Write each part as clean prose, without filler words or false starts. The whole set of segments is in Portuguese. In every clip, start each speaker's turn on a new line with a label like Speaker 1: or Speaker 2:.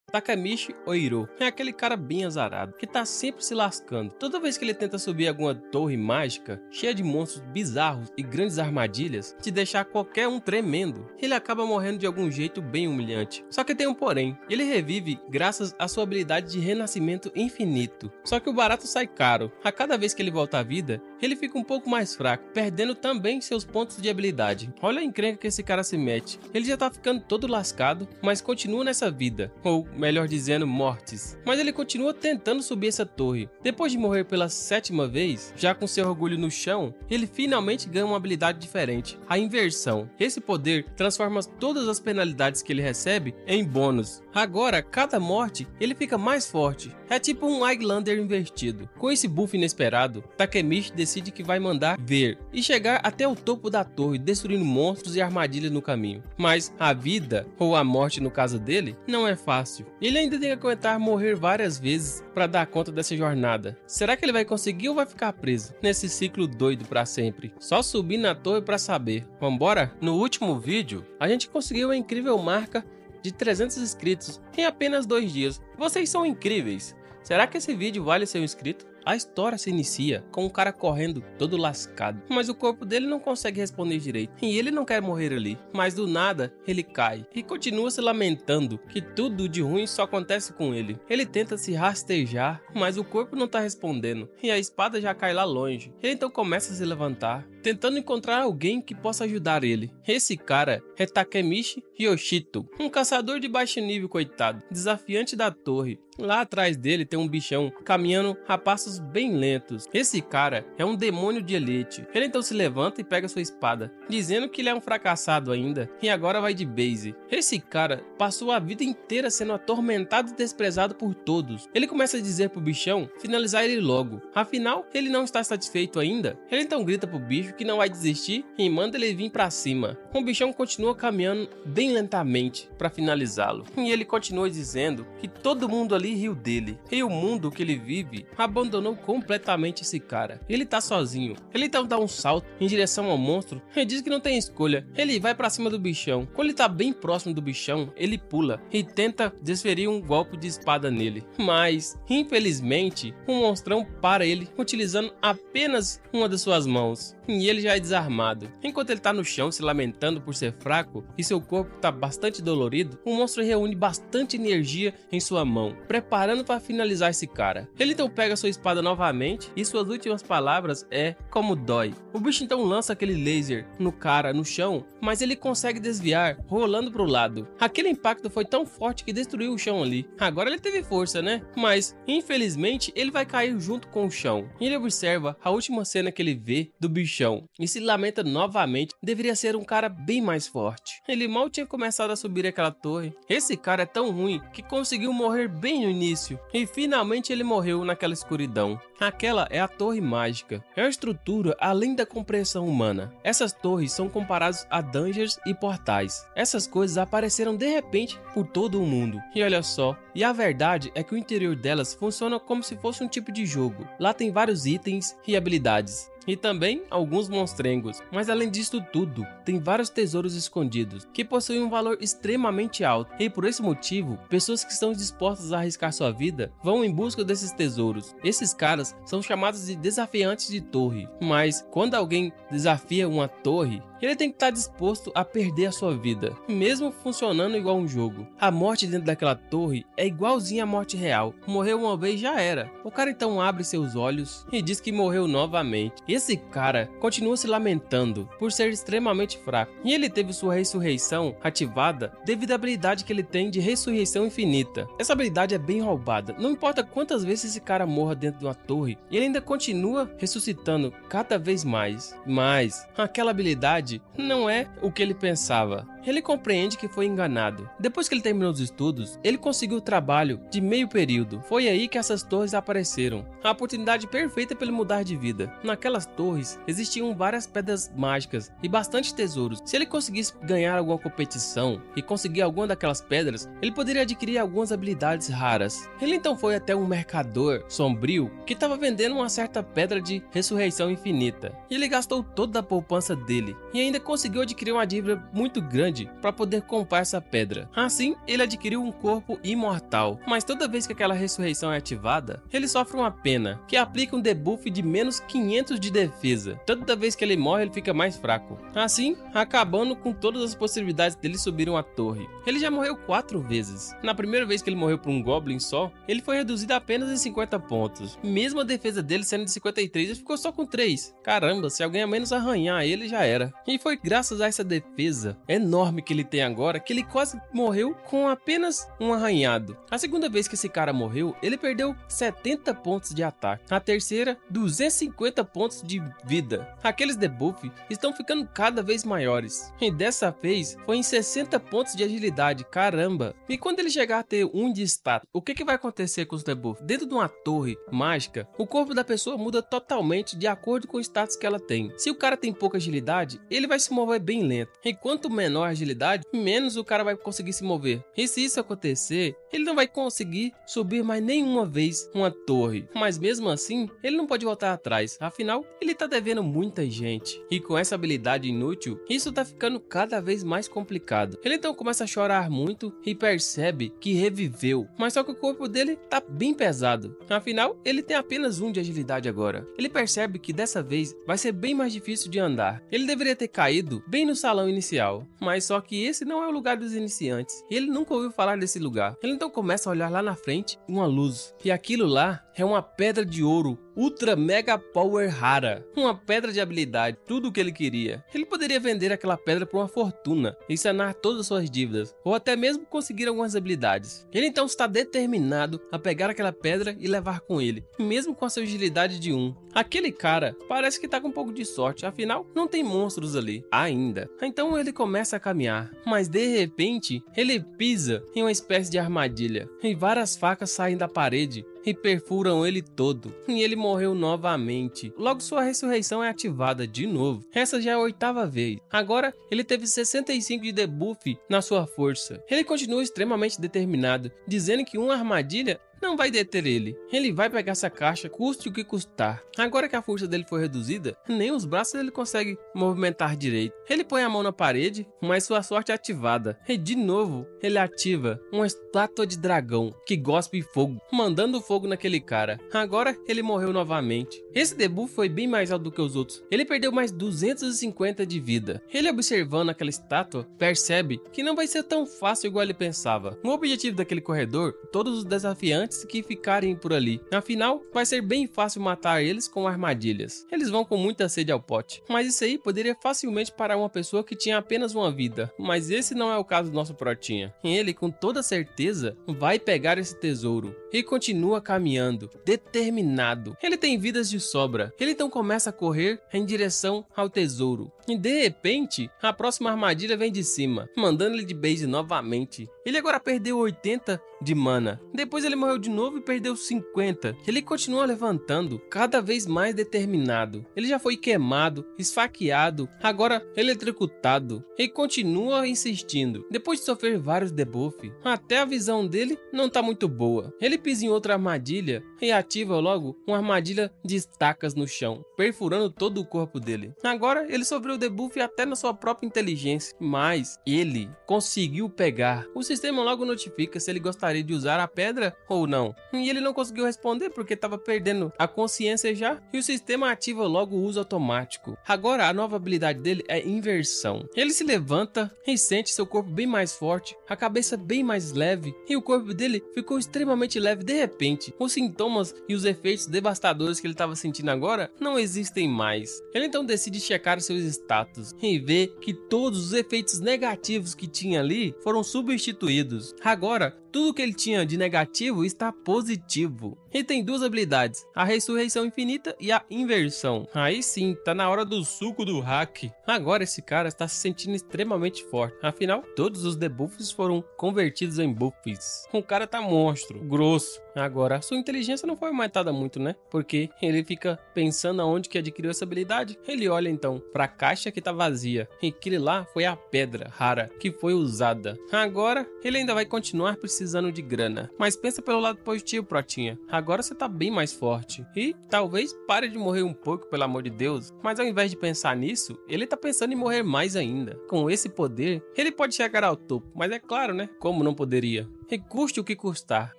Speaker 1: Takemichi Oiro é aquele cara bem azarado, que tá sempre se lascando. Toda vez que ele tenta subir alguma torre mágica, cheia de monstros bizarros e grandes armadilhas, de deixar qualquer um tremendo, ele acaba morrendo de algum jeito bem humilhante. Só que tem um porém, ele revive graças à sua habilidade de renascimento infinito. Só que o barato sai caro. A cada vez que ele volta à vida, ele fica um pouco mais fraco, perdendo também seus pontos de habilidade. Olha a encrenca que esse cara se mete. Ele já tá ficando todo lascado, mas continua nessa vida, ou melhor dizendo, mortes. Mas ele continua tentando subir essa torre. Depois de morrer pela 7ª vez, já com seu orgulho no chão, ele finalmente ganha uma habilidade diferente, a inversão. Esse poder transforma todas as penalidades que ele recebe em bônus. Agora, cada morte, ele fica mais forte. É tipo um Highlander invertido. Com esse buff inesperado, Takemichi decide que vai mandar ver e chegar até o topo da torre, destruindo monstros e armadilhas no caminho. Mas a vida, ou a morte no caso dele, não é fácil. Ele ainda tem que aguentar morrer várias vezes para dar conta dessa jornada. Será que ele vai conseguir ou vai ficar preso nesse ciclo doido para sempre? Só subir na torre para saber. Vambora? No último vídeo, a gente conseguiu a incrível marca de 300 inscritos em apenas 2 dias. Vocês são incríveis! Será que esse vídeo vale ser um inscrito? A história se inicia com um cara correndo todo lascado, mas o corpo dele não consegue responder direito e ele não quer morrer ali, mas do nada ele cai e continua se lamentando que tudo de ruim só acontece com ele. Ele tenta se rastejar, mas o corpo não tá respondendo e a espada já cai lá longe. Ele então começa a se levantar, tentando encontrar alguém que possa ajudar ele. Esse cara é Takemichi Yoshito, um caçador de baixo nível coitado, desafiante da torre. Lá atrás dele tem um bichão caminhando a passos bem lentos. Esse cara é um demônio de elite. Ele então se levanta e pega sua espada, dizendo que ele é um fracassado ainda e agora vai de base. Esse cara passou a vida inteira sendo atormentado e desprezado por todos. Ele começa a dizer pro bichão finalizar ele logo. Afinal, ele não está satisfeito ainda. Ele então grita pro bicho que não vai desistir e manda ele vir pra cima. O bichão continua caminhando bem lentamente para finalizá-lo. E ele continua dizendo que todo mundo ali riu dele. E o mundo que ele vive abandonou completamente esse cara. Ele tá sozinho. Ele então dá um salto em direção ao monstro e diz que não tem escolha. Ele vai pra cima do bichão. Quando ele tá bem próximo do bichão, ele pula e tenta desferir um golpe de espada nele. Mas, infelizmente, o monstrão para ele utilizando apenas uma das suas mãos. E ele já é desarmado. Enquanto ele tá no chão se lamentando por ser fraco e seu corpo tá bastante dolorido, o monstro reúne bastante energia em sua mão, preparando para finalizar esse cara. Ele então pega sua espada novamente e suas últimas palavras é "como dói". O bicho então lança aquele laser no cara no chão, mas ele consegue desviar, rolando pro lado. Aquele impacto foi tão forte que destruiu o chão ali. Agora ele teve força, né? Mas infelizmente ele vai cair junto com o chão. Ele observa a última cena que ele vê do bichão e se lamenta novamente. Deveria ser um cara bem mais forte. Ele mal tinha começado a subir aquela torre. Esse cara é tão ruim que conseguiu morrer bem no início e finalmente ele morreu naquela escuridão. Aquela é a torre mágica. É uma estrutura além da compreensão humana. Essas torres são comparadas a dungeons e portais. Essas coisas apareceram de repente por todo o mundo. E olha só, e a verdade é que o interior delas funciona como se fosse um tipo de jogo. Lá tem vários itens e habilidades. E também alguns monstrengos, mas além disso tudo, tem vários tesouros escondidos, que possuem um valor extremamente alto, e por esse motivo, pessoas que estão dispostas a arriscar sua vida, vão em busca desses tesouros. Esses caras são chamados de desafiantes de torre, mas quando alguém desafia uma torre, ele tem que estar disposto a perder a sua vida, mesmo funcionando igual um jogo. A morte dentro daquela torre é igualzinha à morte real. Morreu uma vez, já era. O cara então abre seus olhos e diz que morreu novamente. Esse cara continua se lamentando por ser extremamente fraco. E ele teve sua ressurreição ativada devido à habilidade que ele tem de ressurreição infinita. Essa habilidade é bem roubada. Não importa quantas vezes esse cara morra dentro de uma torre, ele ainda continua ressuscitando cada vez mais. Mas aquela habilidade não é o que ele pensava. Ele compreende que foi enganado. Depois que ele terminou os estudos, ele conseguiu trabalho de meio período. Foi aí que essas torres apareceram. A oportunidade perfeita para ele mudar de vida. Naquelas torres existiam várias pedras mágicas e bastante tesouros. Se ele conseguisse ganhar alguma competição e conseguir alguma daquelas pedras, ele poderia adquirir algumas habilidades raras. Ele então foi até um mercador sombrio que estava vendendo uma certa pedra de ressurreição infinita. E ele gastou toda a poupança dele e ainda conseguiu adquirir uma dívida muito grande parede para poder comprar essa pedra. Assim, ele adquiriu um corpo imortal, mas toda vez que aquela ressurreição é ativada, ele sofre uma pena, que aplica um debuff de menos 500 de defesa. Toda vez que ele morre, ele fica mais fraco. Assim, acabando com todas as possibilidades dele subir uma torre. Ele já morreu 4 vezes. Na primeira vez que ele morreu por um Goblin só, ele foi reduzido a apenas em 50 pontos. Mesmo a defesa dele sendo de 53, ele ficou só com 3. Caramba, se alguém a menos arranhar ele, já era. E foi graças a essa defesa enorme que ele tem agora, que ele quase morreu com apenas um arranhado. A segunda vez que esse cara morreu, ele perdeu 70 pontos de ataque. A terceira, 250 pontos de vida. Aqueles debuffs estão ficando cada vez maiores. E dessa vez, foi em 60 pontos de agilidade. Caramba! E quando ele chegar a ter 1 de status, o que vai acontecer com os debuffs? Dentro de uma torre mágica, o corpo da pessoa muda totalmente de acordo com o status que ela tem. Se o cara tem pouca agilidade, ele vai se mover bem lento. E quanto menor a agilidade, menos o cara vai conseguir se mover. E se isso acontecer, ele não vai conseguir subir mais nenhuma vez uma torre. Mas mesmo assim, ele não pode voltar atrás. Afinal, ele tá devendo muita gente. E com essa habilidade inútil, isso tá ficando cada vez mais complicado. Ele então começa a chorar muito e percebe que reviveu. Mas só que o corpo dele tá bem pesado. Afinal, ele tem apenas 1 de agilidade agora. Ele percebe que dessa vez vai ser bem mais difícil de andar. Ele deveria ter caído bem no salão inicial. Mas só que esse não é o lugar dos iniciantes. E ele nunca ouviu falar desse lugar. Ele então começa a olhar lá na frente uma luz. E aquilo lá é uma pedra de ouro Ultra Mega Power rara. Uma pedra de habilidade. Tudo o que ele queria. Ele poderia vender aquela pedra por uma fortuna e sanar todas as suas dívidas. Ou até mesmo conseguir algumas habilidades. Ele então está determinado a pegar aquela pedra e levar com ele. Mesmo com a sua agilidade de 1. Aquele cara parece que tá com um pouco de sorte. Afinal, não tem monstros ali. Ainda. Então ele começa a caminhar. Mas de repente, ele pisa em uma espécie de armadilha. E várias facas saem da parede e perfuram ele todo. E ele morreu novamente. Logo sua ressurreição é ativada de novo. Essa já é a 8ª vez. Agora ele teve 65 de debuff na sua força. Ele continua extremamente determinado, dizendo que uma armadilha não vai deter ele. Ele vai pegar essa caixa, custe o que custar. Agora que a força dele foi reduzida, nem os braços ele consegue movimentar direito. Ele põe a mão na parede, mas sua sorte é ativada. E de novo, ele ativa uma estátua de dragão que gospe fogo, mandando fogo naquele cara. Agora ele morreu novamente. Esse debuff foi bem mais alto do que os outros. Ele perdeu mais 250 de vida. Ele, observando aquela estátua, percebe que não vai ser tão fácil igual ele pensava. O objetivo daquele corredor, todos os desafiantes que ficarem por ali. Afinal, vai ser bem fácil matar eles com armadilhas. Eles vão com muita sede ao pote. Mas isso aí poderia facilmente parar uma pessoa que tinha apenas uma vida. Mas esse não é o caso do nosso Protinha. Ele, com toda certeza, vai pegar esse tesouro. E continua caminhando, determinado. Ele tem vidas de sobra. Ele então começa a correr em direção ao tesouro. E de repente, a próxima armadilha vem de cima, mandando ele de base novamente. Ele agora perdeu 80 de mana. Depois ele morreu de novo e perdeu 50. Ele continua levantando, cada vez mais determinado. Ele já foi queimado, esfaqueado, agora eletrocutado. E continua insistindo. Depois de sofrer vários debuffs, até a visão dele não tá muito boa. Ele pisa em outra armadilha e ativa logo uma armadilha de estacas no chão, perfurando todo o corpo dele. Agora ele sofreu debuff até na sua própria inteligência, mas ele conseguiu pegar. O sistema logo notifica se ele gostaria de usar a pedra ou não. E ele não conseguiu responder porque estava perdendo a consciência já. E o sistema ativa logo o uso automático. Agora a nova habilidade dele é inversão. Ele se levanta e sente seu corpo bem mais forte, a cabeça bem mais leve e o corpo dele ficou extremamente leve de repente. Os sintomas e os efeitos devastadores que ele estava sentindo agora não existem mais. Ele então decide checar seus status e vê que todos os efeitos negativos que tinha ali foram substituídos. Agora tudo que ele tinha de negativo está positivo. E tem 2 habilidades, a ressurreição infinita e a inversão. Aí sim, tá na hora do suco do hack. Agora esse cara está se sentindo extremamente forte. Afinal, todos os debuffs foram convertidos em buffs. O cara tá monstro, grosso. Agora, a sua inteligência não foi aumentada muito, né? Porque ele fica pensando aonde que adquiriu essa habilidade. Ele olha então para a caixa que tá vazia. E aquele lá foi a pedra rara que foi usada. Agora, ele ainda vai continuar precisando precisando de grana. Mas pensa pelo lado positivo, Protinha. Agora você tá bem mais forte. E talvez pare de morrer um pouco, pelo amor de Deus. Mas ao invés de pensar nisso, ele tá pensando em morrer mais ainda. Com esse poder, ele pode chegar ao topo. Mas é claro, né? Como não poderia? E custe o que custar,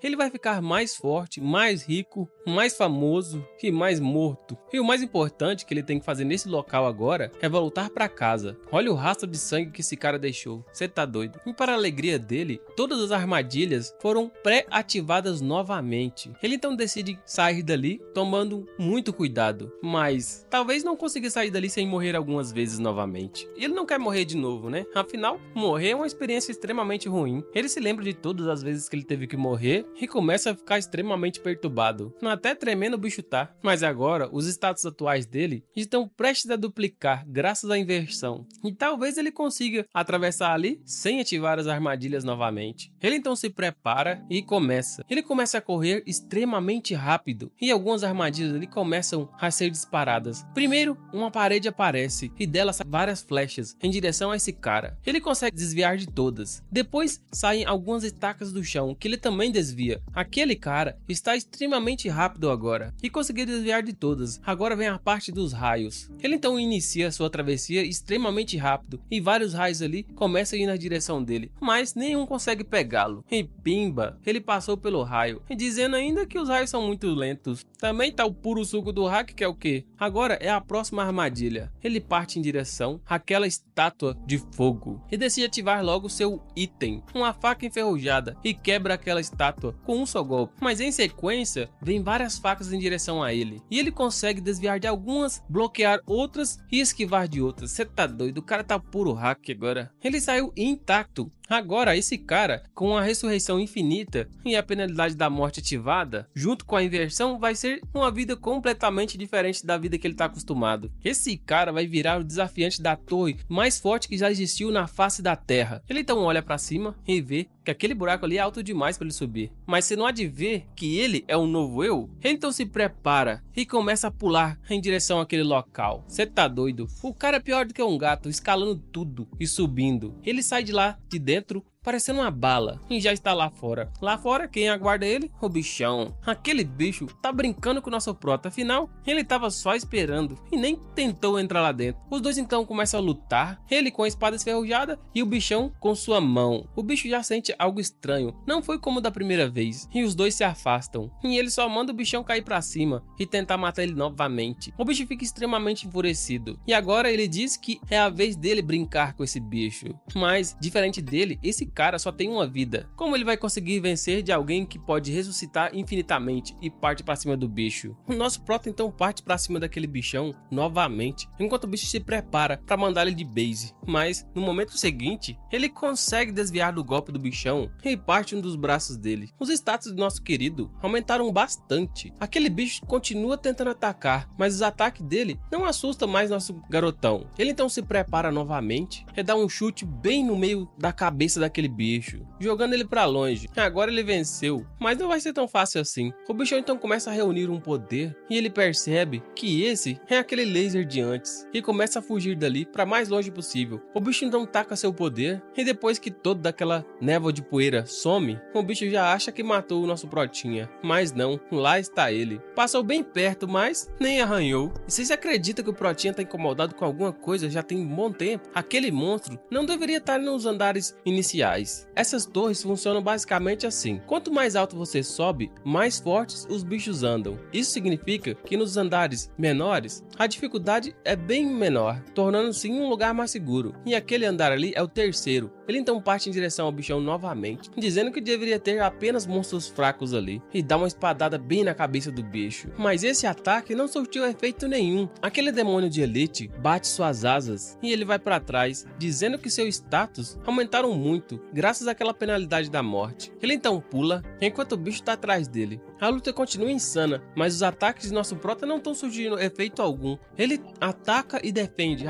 Speaker 1: ele vai ficar mais forte, mais rico, mais famoso e mais morto. E o mais importante que ele tem que fazer nesse local agora é voltar pra casa. Olha o rastro de sangue que esse cara deixou. Você tá doido? E para a alegria dele, todas as armadilhas foram pré-ativadas novamente. Ele então decide sair dali tomando muito cuidado. Mas talvez não consiga sair dali sem morrer algumas vezes novamente. Ele não quer morrer de novo, né? Afinal, morrer é uma experiência extremamente ruim. Ele se lembra de todas as vezes que ele teve que morrer e começa a ficar extremamente perturbado. Até tremendo o bicho tá. Mas agora, os status atuais dele estão prestes a duplicar graças à inversão. E talvez ele consiga atravessar ali sem ativar as armadilhas novamente. Ele então se prepara e começa. Ele começa a correr extremamente rápido e algumas armadilhas ali começam a ser disparadas. Primeiro, uma parede aparece e dela saem várias flechas em direção a esse cara. Ele consegue desviar de todas. Depois, saem algumas estacas do chão que ele também desvia. Aquele cara está extremamente rápido agora e conseguiu desviar de todas. Agora vem a parte dos raios. Ele então inicia sua travessia extremamente rápido e vários raios ali começam a ir na direção dele, mas nenhum consegue pegá-lo. E pimba, ele passou pelo raio, e dizendo ainda que os raios são muito lentos. Também tá o puro suco do hack, que é o que? Agora é a próxima armadilha. Ele parte em direção àquela estátua de fogo e decide ativar logo seu item, uma faca enferrujada, e quebra aquela estátua com um só golpe. Mas em sequência, vem várias facas em direção a ele. E ele consegue desviar de algumas, bloquear outras e esquivar de outras. Você tá doido? O cara tá puro hack agora. Ele saiu intacto. Agora, esse cara, com a ressurreição infinita e a penalidade da morte ativada, junto com a inversão, vai ser uma vida completamente diferente da vida que ele está acostumado. Esse cara vai virar o desafiante da torre mais forte que já existiu na face da Terra. Ele então olha para cima e vê que aquele buraco ali é alto demais para ele subir. Mas você não há de ver que ele é um novo eu? Ele então se prepara e começa a pular em direção àquele local. Você tá doido? O cara é pior do que um gato, escalando tudo e subindo. Ele sai de lá de dentro parecendo uma bala e já está lá fora. Lá fora, quem aguarda ele? O bichão. Aquele bicho tá brincando com o nosso prota, afinal, ele tava só esperando e nem tentou entrar lá dentro. Os dois então começam a lutar, ele com a espada esferrujada e o bichão com sua mão. O bicho já sente algo estranho, não foi como da primeira vez, e os dois se afastam. E ele só manda o bichão cair pra cima e tentar matar ele novamente. O bicho fica extremamente enfurecido, e agora ele diz que é a vez dele brincar com esse bicho. Mas, diferente dele, esse cara só tem uma vida. Como ele vai conseguir vencer de alguém que pode ressuscitar infinitamente e parte pra cima do bicho? O nosso prota então parte pra cima daquele bichão novamente, enquanto o bicho se prepara pra mandar ele de base. Mas no momento seguinte, ele consegue desviar do golpe do bichão e parte um dos braços dele. Os status do nosso querido aumentaram bastante. Aquele bicho continua tentando atacar, mas os ataques dele não assustam mais nosso garotão. Ele então se prepara novamente e dá um chute bem no meio da cabeça daquele bicho, jogando ele pra longe. Agora ele venceu, mas não vai ser tão fácil assim. O bichão então começa a reunir um poder e ele percebe que esse é aquele laser de antes e começa a fugir dali pra mais longe possível. O bicho então taca seu poder e depois que toda aquela névoa de poeira some, o bicho já acha que matou o nosso protinha, mas não, lá está ele. Passou bem perto, mas nem arranhou. E vocês acreditam que o protinha tá incomodado com alguma coisa já tem um bom tempo? Aquele monstro não deveria estar nos andares iniciais. Essas torres funcionam basicamente assim: quanto mais alto você sobe, mais fortes os bichos andam. Isso significa que nos andares menores, a dificuldade é bem menor, tornando-se um lugar mais seguro. E aquele andar ali é o terceiro. Ele então parte em direção ao bichão novamente, dizendo que deveria ter apenas monstros fracos ali, e dá uma espadada bem na cabeça do bicho. Mas esse ataque não surtiu efeito nenhum. Aquele demônio de elite bate suas asas e ele vai para trás, dizendo que seu status aumentaram muito, graças àquela penalidade da morte. Ele então pula, enquanto o bicho está atrás dele. A luta continua insana, mas os ataques de nosso prota não estão surgindo efeito algum. Ele ataca e defende,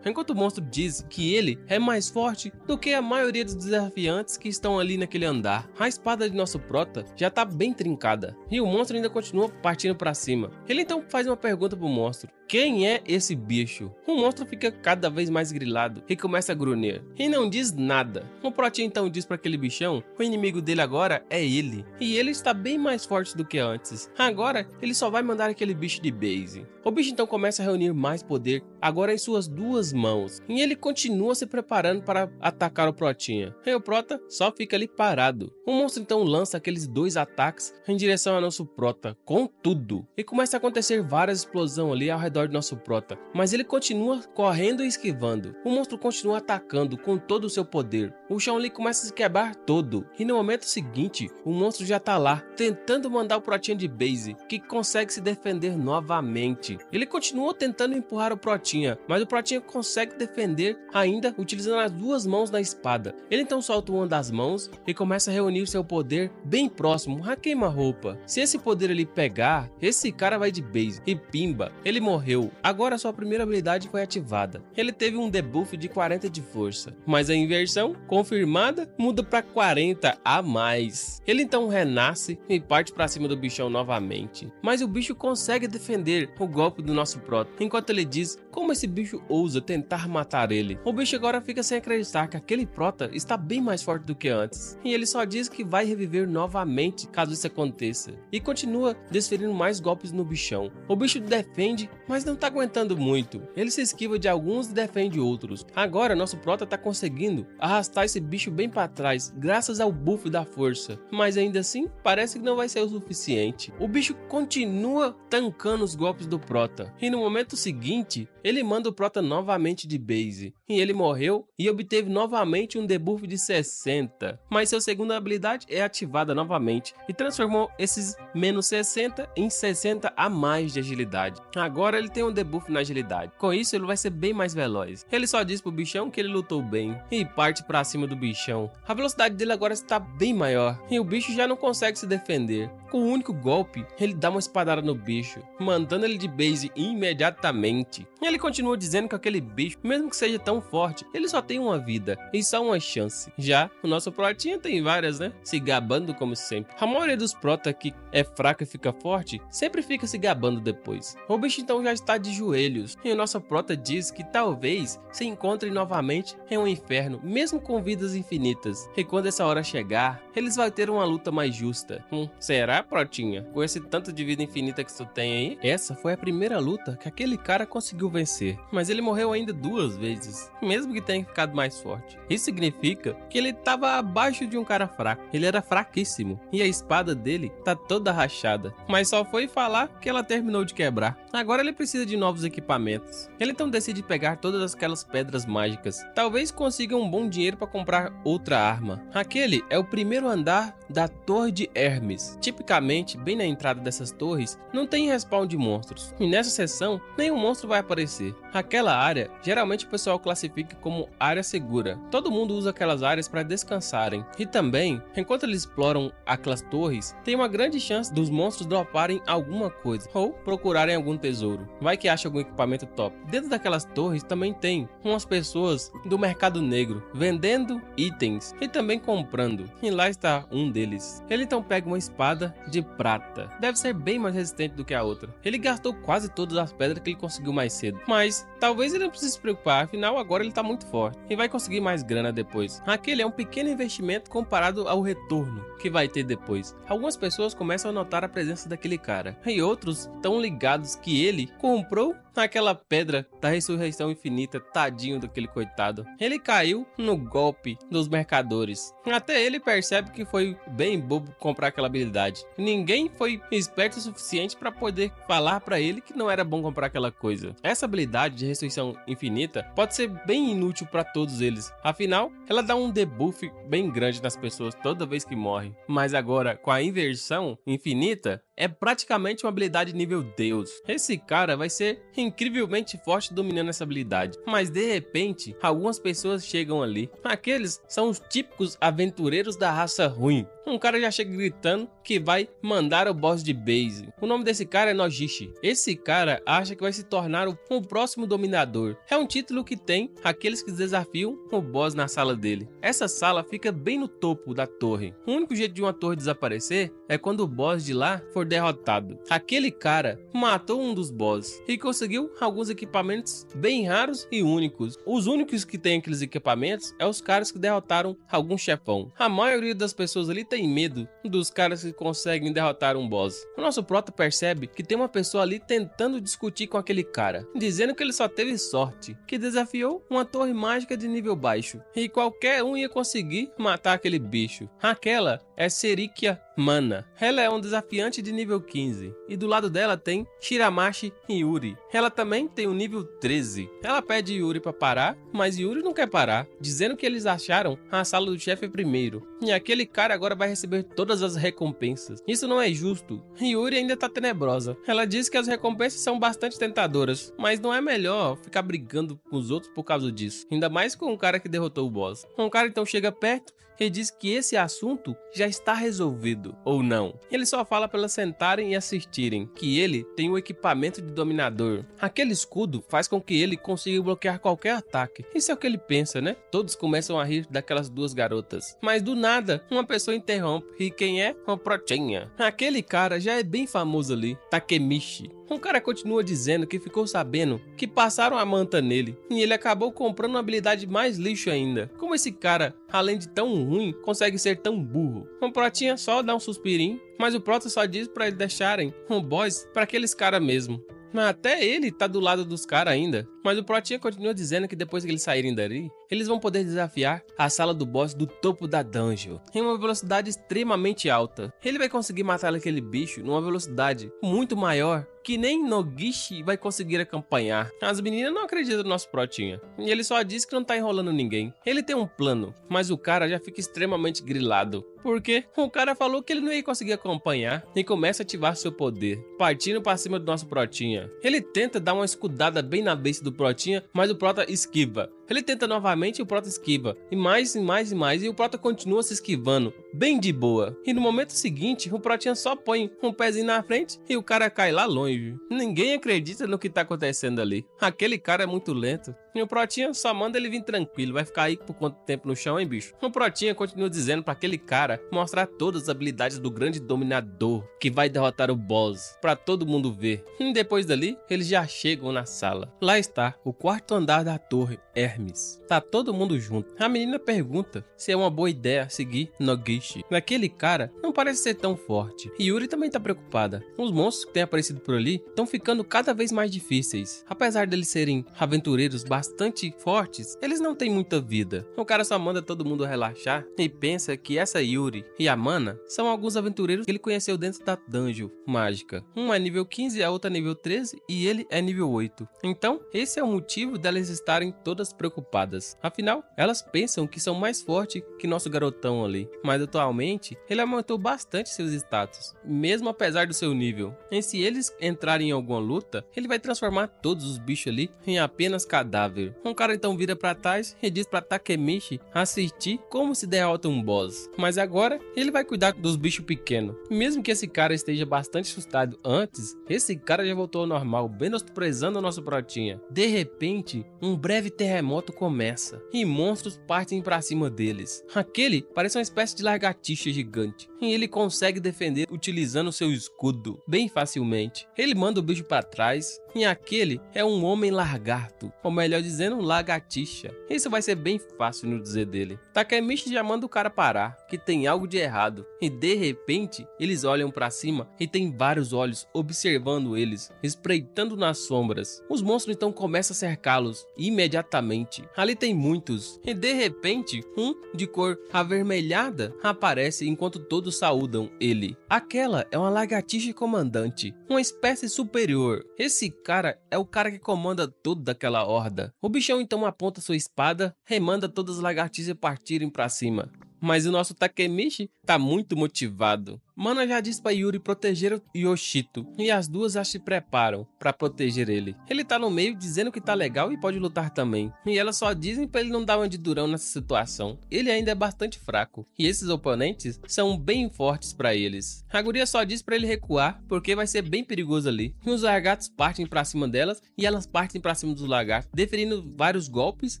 Speaker 1: enquanto o monstro diz que ele é mais forte do que a maioria dos desafiantes que estão ali naquele andar. A espada de nosso prota já está bem trincada, e o monstro ainda continua partindo para cima. Ele então faz uma pergunta pro monstro: Quem é esse bicho? O monstro fica cada vez mais grilado e começa a grunher. E não diz nada. O Protinha então diz para aquele bichão que o inimigo dele agora é ele. E ele está bem mais forte do que antes. Agora ele só vai mandar aquele bicho de base. O bicho então começa a reunir mais poder agora em suas duas mãos. E ele continua se preparando para atacar o Protinha. E o Prota só fica ali parado. O monstro então lança aqueles dois ataques em direção ao nosso Prota, com tudo. E começa a acontecer várias explosões ali ao redor do nosso Prota. Mas ele continua correndo e esquivando. O monstro continua atacando com todo o seu poder. O chão ali começa a se quebrar todo. E no momento seguinte, o monstro já tá lá, tentando mandar o Protinha de base, que consegue se defender novamente. Ele continua tentando empurrar o Protinha, mas o Protinha consegue defender ainda utilizando as duas mãos da espada. Ele então solta uma das mãos e começa a reunir seu poder bem próximo a queima-roupa. Se esse poder ele pegar, esse cara vai de base e pimba, ele morreu. Agora sua primeira habilidade foi ativada. Ele teve um debuff de 40 de força, mas a inversão confirmada muda para 40 a mais. Ele então renasce e parte para cima do bichão novamente, mas o bicho consegue defender o golpe do nosso Prota, enquanto ele diz como esse bicho ousa tentar matar ele. O bicho agora fica sem acreditar que aquele Prota está bem mais forte do que antes, e ele só diz que vai reviver novamente caso isso aconteça, e continua desferindo mais golpes no bichão. O bicho defende, mas não tá aguentando muito. Ele se esquiva de alguns e defende outros. Agora nosso Prota tá conseguindo arrastar esse bicho bem para trás, graças ao buff da força, mas ainda assim parece que não vai ser o suficiente. O bicho continua tancando os golpes do Prota, e no momento seguinte ele manda o Prota novamente de base, e ele morreu e obteve novamente um debuff de 60, mas sua segunda habilidade é ativada novamente e transformou esses menos 60 em 60 a mais de agilidade. Agora ele tem um debuff na agilidade, com isso ele vai ser bem mais veloz. Ele só diz pro bichão que ele lutou bem e parte pra cima do bichão. A velocidade dele agora está bem maior e o bicho já não consegue se defender. Com o único golpe, ele dá uma espadada no bicho, mandando ele de base imediatamente. Ele continua dizendo que aquele bicho, mesmo que seja tão forte, ele só tem uma vida e só uma chance. Já o nosso Protinha tem várias, né? Se gabando como sempre. A maioria dos Prota que é fraco e fica forte, sempre fica se gabando depois. O bicho então já está de joelhos e o nosso Prota diz que talvez se encontre novamente em um inferno, mesmo com vidas infinitas. E quando essa hora chegar, eles vão ter uma luta mais justa. Será, Protinha? Com esse tanto de vida infinita que tu tem aí? Essa foi a primeira luta que aquele cara conseguiu vencer, mas ele morreu ainda 2 vezes, mesmo que tenha ficado mais forte. Isso significa que ele estava abaixo de um cara fraco. Ele era fraquíssimo e a espada dele tá toda rachada, mas só foi falar que ela terminou de quebrar. Agora ele precisa de novos equipamentos. Ele então decide pegar todas aquelas pedras mágicas. Talvez consiga um bom dinheiro para comprar outra arma. Aquele é o primeiro andar da Torre de Hermes. Tipicamente, bem na entrada dessas torres, não tem respawn de monstros, e nessa seção, nenhum monstro vai aparecer. Aquela área, geralmente o pessoal classifica como área segura. Todo mundo usa aquelas áreas para descansarem. E também, enquanto eles exploram aquelas torres, tem uma grande chance dos monstros droparem alguma coisa, ou procurarem algum tesouro. Vai que acha algum equipamento top. Dentro daquelas torres também tem umas pessoas do mercado negro, vendendo itens e também comprando. E lá está um deles. Ele então pega uma espada de prata. Deve ser bem mais resistente do que a outra. Ele gastou quase todas as pedras que ele conseguiu mais cedo, mas talvez ele não precise se preocupar, afinal agora ele tá muito forte e vai conseguir mais grana depois. Aquele é um pequeno investimento comparado ao retorno que vai ter depois. Algumas pessoas começam a notar a presença daquele cara e outros estão ligados que ele comprou aquela pedra da ressurreição infinita. Tadinho daquele coitado. Ele caiu no golpe dos mercadores. Até ele percebe que foi bem bobo comprar aquela habilidade. Ninguém foi esperto o suficiente para poder falar para ele que não era bom comprar aquela coisa. Essa habilidade de ressurreição infinita pode ser bem inútil para todos eles. Afinal, ela dá um debuff bem grande nas pessoas toda vez que morre. Mas agora, com a inversão infinita, é praticamente uma habilidade nível Deus. Esse cara vai ser incrivelmente forte dominando essa habilidade. Mas de repente, algumas pessoas chegam ali. Aqueles são os típicos aventureiros da raça ruim. Um cara já chega gritando que vai mandar o boss de base. O nome desse cara é Nojishi. Esse cara acha que vai se tornar o próximo dominador. É um título que tem aqueles que desafiam o boss na sala dele. Essa sala fica bem no topo da torre. O único jeito de uma torre desaparecer é quando o boss de lá for derrotado. Aquele cara matou um dos bosses e conseguiu alguns equipamentos bem raros e únicos. Os únicos que têm aqueles equipamentos é os caras que derrotaram algum chefão. A maioria das pessoas ali tem medo dos caras que conseguem derrotar um boss. O nosso prota percebe que tem uma pessoa ali tentando discutir com aquele cara, dizendo que ele só teve sorte, que desafiou uma torre mágica de nível baixo e qualquer um ia conseguir matar aquele bicho. Aquela é Serikia Mana. Ela é um desafiante de nível 15 e do lado dela tem Shiramashi e Yuri. Ela também tem o nível 13. Ela pede Yuri para parar, mas Yuri não quer parar, dizendo que eles acharam a sala do chefe primeiro e aquele cara agora vai receber todas as recompensas. Isso não é justo. Yuri ainda tá tenebrosa. Ela diz que as recompensas são bastante tentadoras, mas não é melhor ficar brigando com os outros por causa disso, ainda mais com um cara que derrotou o boss. Um cara então chega perto e diz que esse assunto já está resolvido, ou não. Ele só fala para elas sentarem e assistirem, que ele tem o equipamento de dominador. Aquele escudo faz com que ele consiga bloquear qualquer ataque. Isso é o que ele pensa, né? Todos começam a rir daquelas duas garotas. Mas do nada, uma pessoa interrompe. E quem é? Uma protinha. Aquele cara já é bem famoso ali, Takemichi. Um cara continua dizendo que ficou sabendo que passaram a manta nele e ele acabou comprando uma habilidade mais lixo ainda. Como esse cara, além de tão ruim, consegue ser tão burro? O Protinha só dá um suspirinho, mas o Prota só diz pra eles deixarem um boss pra aqueles caras mesmo. Mas até ele tá do lado dos caras ainda. Mas o Protinha continua dizendo que depois que eles saírem dali, eles vão poder desafiar a sala do boss do topo da dungeon em uma velocidade extremamente alta. Ele vai conseguir matar aquele bicho numa velocidade muito maior que nem Nogishi vai conseguir acompanhar. As meninas não acreditam no nosso Protinha. E ele só diz que não tá enrolando ninguém. Ele tem um plano, mas o cara já fica extremamente grilado. Porque o cara falou que ele não ia conseguir acompanhar e começa a ativar seu poder, partindo pra cima do nosso Protinha. Ele tenta dar uma escudada bem na base do Protinha, mas o Prota esquiva. Ele tenta novamente e o Prota esquiva. E mais, e o Prota continua se esquivando, bem de boa. E no momento seguinte, o Protinha só põe um pezinho na frente e o cara cai lá longe. Ninguém acredita no que tá acontecendo ali. Aquele cara é muito lento. E o Protinha só manda ele vir tranquilo. Vai ficar aí por quanto tempo no chão, hein, bicho? O Protinha continua dizendo pra aquele cara mostrar todas as habilidades do grande dominador que vai derrotar o boss, pra todo mundo ver. E depois dali, eles já chegam na sala. Lá está, o quarto andar da torre Hermes. Tá todo mundo junto. A menina pergunta se é uma boa ideia seguir Nogishi. Aquele cara não parece ser tão forte. E Yuri também tá preocupada. Os monstros que têm aparecido por ali estão ficando cada vez mais difíceis. Apesar deles serem aventureiros bastante fortes, eles não têm muita vida. O cara só manda todo mundo relaxar e pensa que essa Yuri e a Mana são alguns aventureiros que ele conheceu dentro da dungeon mágica. Um é nível 15 e a outra é nível 13 e ele é nível 8. Então, esse é o motivo delas estarem todas preocupadas. Afinal, elas pensam que são mais fortes que nosso garotão ali. Mas atualmente, ele aumentou bastante seus status, mesmo apesar do seu nível. E se eles entrarem em alguma luta, ele vai transformar todos os bichos ali em apenas cadáver. Um cara então vira pra trás e diz pra Takemichi assistir como se derrota um boss. Mas agora, ele vai cuidar dos bichos pequenos. Mesmo que esse cara esteja bastante assustado antes, esse cara já voltou ao normal, menosprezando o nosso Protinha. De repente, um breve terremoto começa e monstros partem pra cima deles. Aquele parece uma espécie de lagartixa gigante e ele consegue defender utilizando seu escudo bem facilmente. Ele manda o bicho pra trás e aquele é um homem lagarto, ou melhor dizendo, um lagartixa. Isso vai ser bem fácil no dizer dele. Takemichi já manda o cara parar, que tem algo de errado. E de repente, eles olham pra cima e tem vários olhos observando eles, espreitando nas sombras. Os monstros então começam a cercá-los imediatamente. Ali tem muitos. E de repente, um de cor avermelhada aparece enquanto todos saúdam ele. Aquela é uma lagartixa comandante, uma espécie superior. Esse cara é o cara que comanda tudo daquela horda. O bichão então aponta sua espada e manda todas as lagartixas partirem pra cima. Mas o nosso Takemichi tá muito motivado. Mana já diz pra Yuri proteger o Yoshito e as duas já se preparam pra proteger ele. Ele tá no meio dizendo que tá legal e pode lutar também. E elas só dizem pra ele não dar uma de durão nessa situação. Ele ainda é bastante fraco e esses oponentes são bem fortes pra eles. A guria só diz pra ele recuar porque vai ser bem perigoso ali. E os lagartos partem pra cima delas e elas partem pra cima dos lagartos, deferindo vários golpes,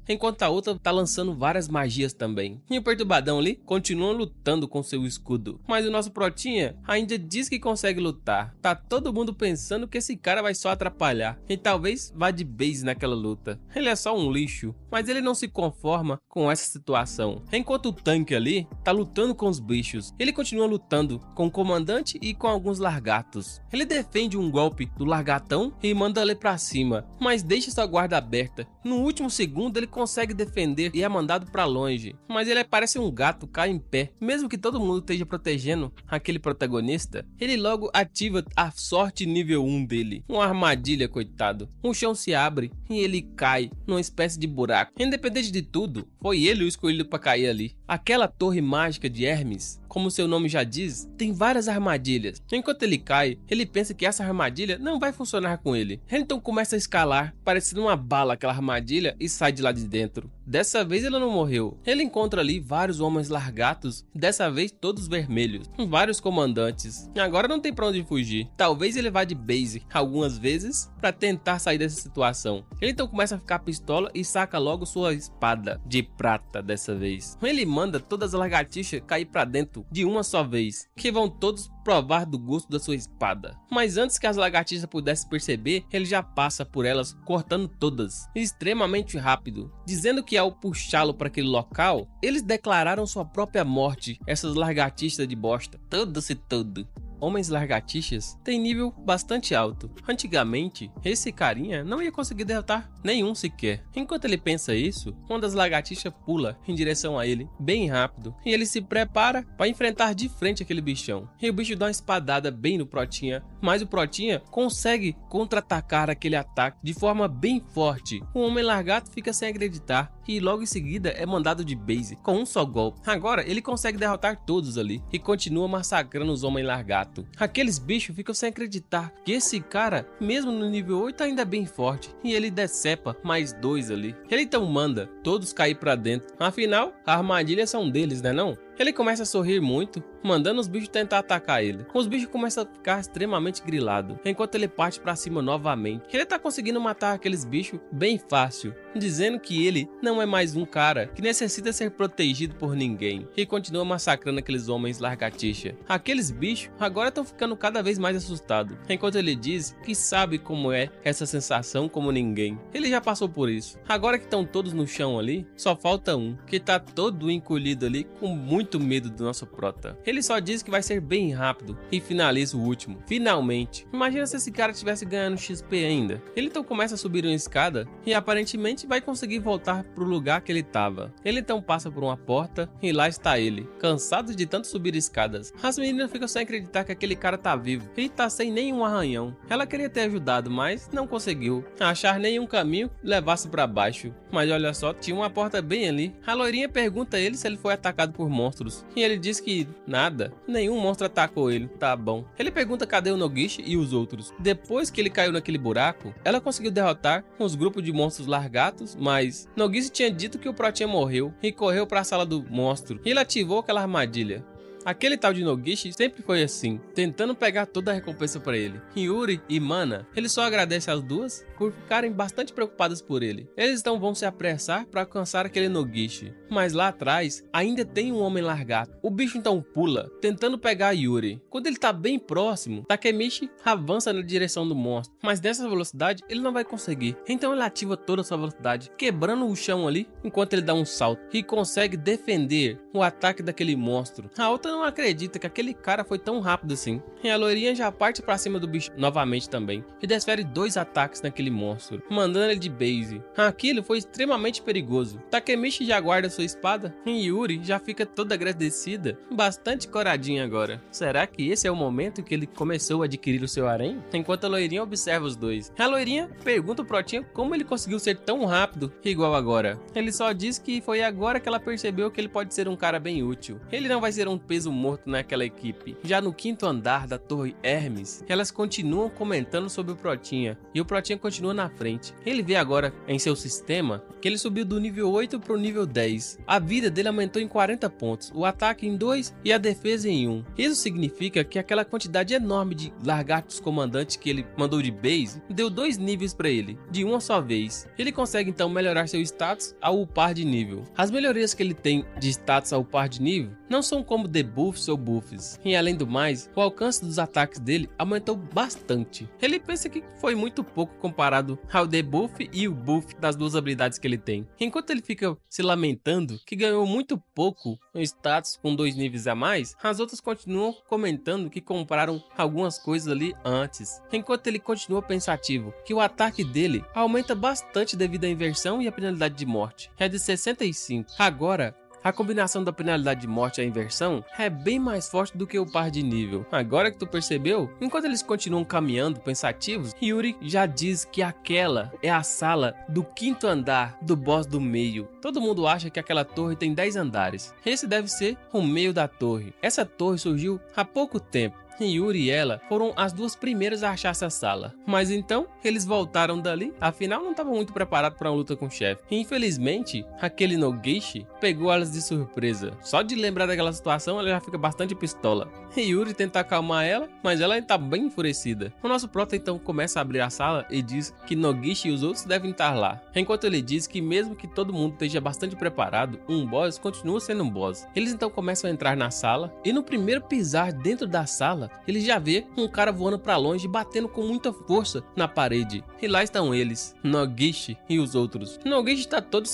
Speaker 1: enquanto a outra tá lançando várias magias também. E o perturbadão ali continua lutando com seu escudo. Mas o nosso Protinha Protinha ainda diz que consegue lutar. Tá todo mundo pensando que esse cara vai só atrapalhar e talvez vá de base naquela luta. Ele é só um lixo, mas ele não se conforma com essa situação. Enquanto o tanque ali tá lutando com os bichos, ele continua lutando com o comandante e com alguns largatos. Ele defende um golpe do largatão e manda ele pra cima, mas deixa sua guarda aberta. No último segundo ele consegue defender e é mandado pra longe, mas ele parece um gato, cai em pé. Mesmo que todo mundo esteja protegendo aquele protagonista, ele logo ativa a sorte nível 1 dele. Uma armadilha, coitado. O chão se abre e ele cai numa espécie de buraco. Independente de tudo, foi ele o escolhido para cair ali. Aquela torre mágica de Hermes, como seu nome já diz, tem várias armadilhas. Enquanto ele cai, ele pensa que essa armadilha não vai funcionar com ele. Ele então começa a escalar, parecendo uma bala aquela armadilha, e sai de lá de dentro. Dessa vez ele não morreu. Ele encontra ali vários homens largatos, dessa vez todos vermelhos, com vários comandantes. Agora não tem pra onde fugir. Talvez ele vá de base algumas vezes para tentar sair dessa situação. Ele então começa a ficar pistola e saca logo sua espada de prata dessa vez. Ele manda todas as lagartixas cair pra dentro de uma só vez, que vão todos provar do gosto da sua espada. Mas antes que as lagartixas pudessem perceber, ele já passa por elas, cortando todas, extremamente rápido, dizendo que ao puxá-lo para aquele local, eles declararam sua própria morte, essas lagartixas de bosta, todas e tudo. Homens largatixas têm nível bastante alto. Antigamente, esse carinha não ia conseguir derrotar nenhum sequer. Enquanto ele pensa isso, uma das lagartixas pula em direção a ele, bem rápido, e ele se prepara para enfrentar de frente aquele bichão. E o bicho dá uma espadada bem no Protinha, mas o Protinha consegue contra-atacar aquele ataque de forma bem forte. O homem largato fica sem acreditar e logo em seguida é mandado de base com um só golpe. Agora ele consegue derrotar todos ali e continua massacrando os homens largatos. Aqueles bichos ficam sem acreditar que esse cara, mesmo no nível 8, ainda é bem forte, e ele decepa mais 2 ali. Ele então manda todos cair pra dentro, afinal a armadilha são deles, né não? Ele começa a sorrir muito, mandando os bichos tentar atacar ele. Os bichos começam a ficar extremamente grilados, enquanto ele parte pra cima novamente. Ele tá conseguindo matar aqueles bichos bem fácil, dizendo que ele não é mais um cara que necessita ser protegido por ninguém, e continua massacrando aqueles homens largatixa. Aqueles bichos agora estão ficando cada vez mais assustados, enquanto ele diz que sabe como é essa sensação como ninguém. Ele já passou por isso. Agora que estão todos no chão ali, só falta um, que tá todo encolhido ali com muito medo do nosso prota. Ele só diz que vai ser bem rápido e finaliza o último. Finalmente. Imagina se esse cara tivesse ganhando XP ainda. Ele então começa a subir uma escada e aparentemente vai conseguir voltar pro lugar que ele tava. Ele então passa por uma porta e lá está ele, cansado de tanto subir escadas. As meninas ficam sem acreditar que aquele cara tá vivo. Ele tá sem nenhum arranhão. Ela queria ter ajudado, mas não conseguiu achar nenhum caminho que levasse pra baixo. Mas olha só, tinha uma porta bem ali. A loirinha pergunta a ele se ele foi atacado por monstros. E ele diz que nada, nenhum monstro atacou ele, tá bom. Ele pergunta cadê o Nogishi e os outros. Depois que ele caiu naquele buraco, ela conseguiu derrotar os grupos de monstros largatos, mas Nogishi tinha dito que o Protinha morreu e correu para a sala do monstro. E ele ativou aquela armadilha. Aquele tal de Nogishi sempre foi assim, tentando pegar toda a recompensa para ele. Yuri e Mana, ele só agradece as duas por ficarem bastante preocupadas por ele. Eles então vão se apressar para alcançar aquele Nogishi, mas lá atrás ainda tem um homem largado. O bicho então pula, tentando pegar Yuri. Quando ele tá bem próximo, Takemichi avança na direção do monstro, mas dessa velocidade ele não vai conseguir. Então ele ativa toda a sua velocidade, quebrando o chão ali, enquanto ele dá um salto e consegue defender o ataque daquele monstro. A outra não acredita que aquele cara foi tão rápido assim. E a loirinha já parte pra cima do bicho novamente também, e desfere 2 ataques naquele monstro, mandando ele de base. Aquilo foi extremamente perigoso. Takemichi já guarda sua espada e Yuri já fica toda agradecida, bastante coradinha agora. Será que esse é o momento que ele começou a adquirir o seu harém? Enquanto a loirinha observa os dois. A loirinha pergunta pro Protinha como ele conseguiu ser tão rápido igual agora. Ele só diz que foi agora que ela percebeu que ele pode ser um cara bem útil. Ele não vai ser um peso morto naquela equipe. Já no 5º andar da torre Hermes, elas continuam comentando sobre o Protinha, e o Protinha continua na frente. Ele vê agora em seu sistema que ele subiu do nível 8 para o nível 10. A vida dele aumentou em 40 pontos, o ataque em 2 e a defesa em 1. Isso significa que aquela quantidade enorme de lagartos comandantes que ele mandou de base deu 2 níveis para ele, de uma só vez. Ele consegue então melhorar seu status ao upar de nível. As melhorias que ele tem de status ao upar de nível não são como The debuffs ou buffs. E além do mais, o alcance dos ataques dele aumentou bastante. Ele pensa que foi muito pouco comparado ao debuff e o buff das duas habilidades que ele tem. Enquanto ele fica se lamentando que ganhou muito pouco no status com 2 níveis a mais, as outras continuam comentando que compraram algumas coisas ali antes. Enquanto ele continua pensativo que o ataque dele aumenta bastante devido à inversão e à penalidade de morte. É de 65. Agora, a combinação da penalidade de morte e a inversão é bem mais forte do que o par de nível. Agora que tu percebeu, enquanto eles continuam caminhando pensativos, Yuri já diz que aquela é a sala do 5º andar do boss do meio. Todo mundo acha que aquela torre tem 10 andares. Esse deve ser o meio da torre. Essa torre surgiu há pouco tempo. Yuri e ela foram as duas primeiras a achar essa sala. Mas então, eles voltaram dali, afinal não estavam muito preparados para uma luta com o chefe. Infelizmente, aquele Nogishi pegou elas de surpresa. Só de lembrar daquela situação, ela já fica bastante pistola. Yuri tenta acalmar ela, mas ela está bem enfurecida. O nosso prota então começa a abrir a sala e diz que Nogishi e os outros devem estar lá. Enquanto ele diz que mesmo que todo mundo esteja bastante preparado, um boss continua sendo um boss. Eles então começam a entrar na sala e no primeiro pisar dentro da sala, ele já vê um cara voando pra longe, batendo com muita força na parede. E lá estão eles, Nogishi e os outros. Nogishi está todo,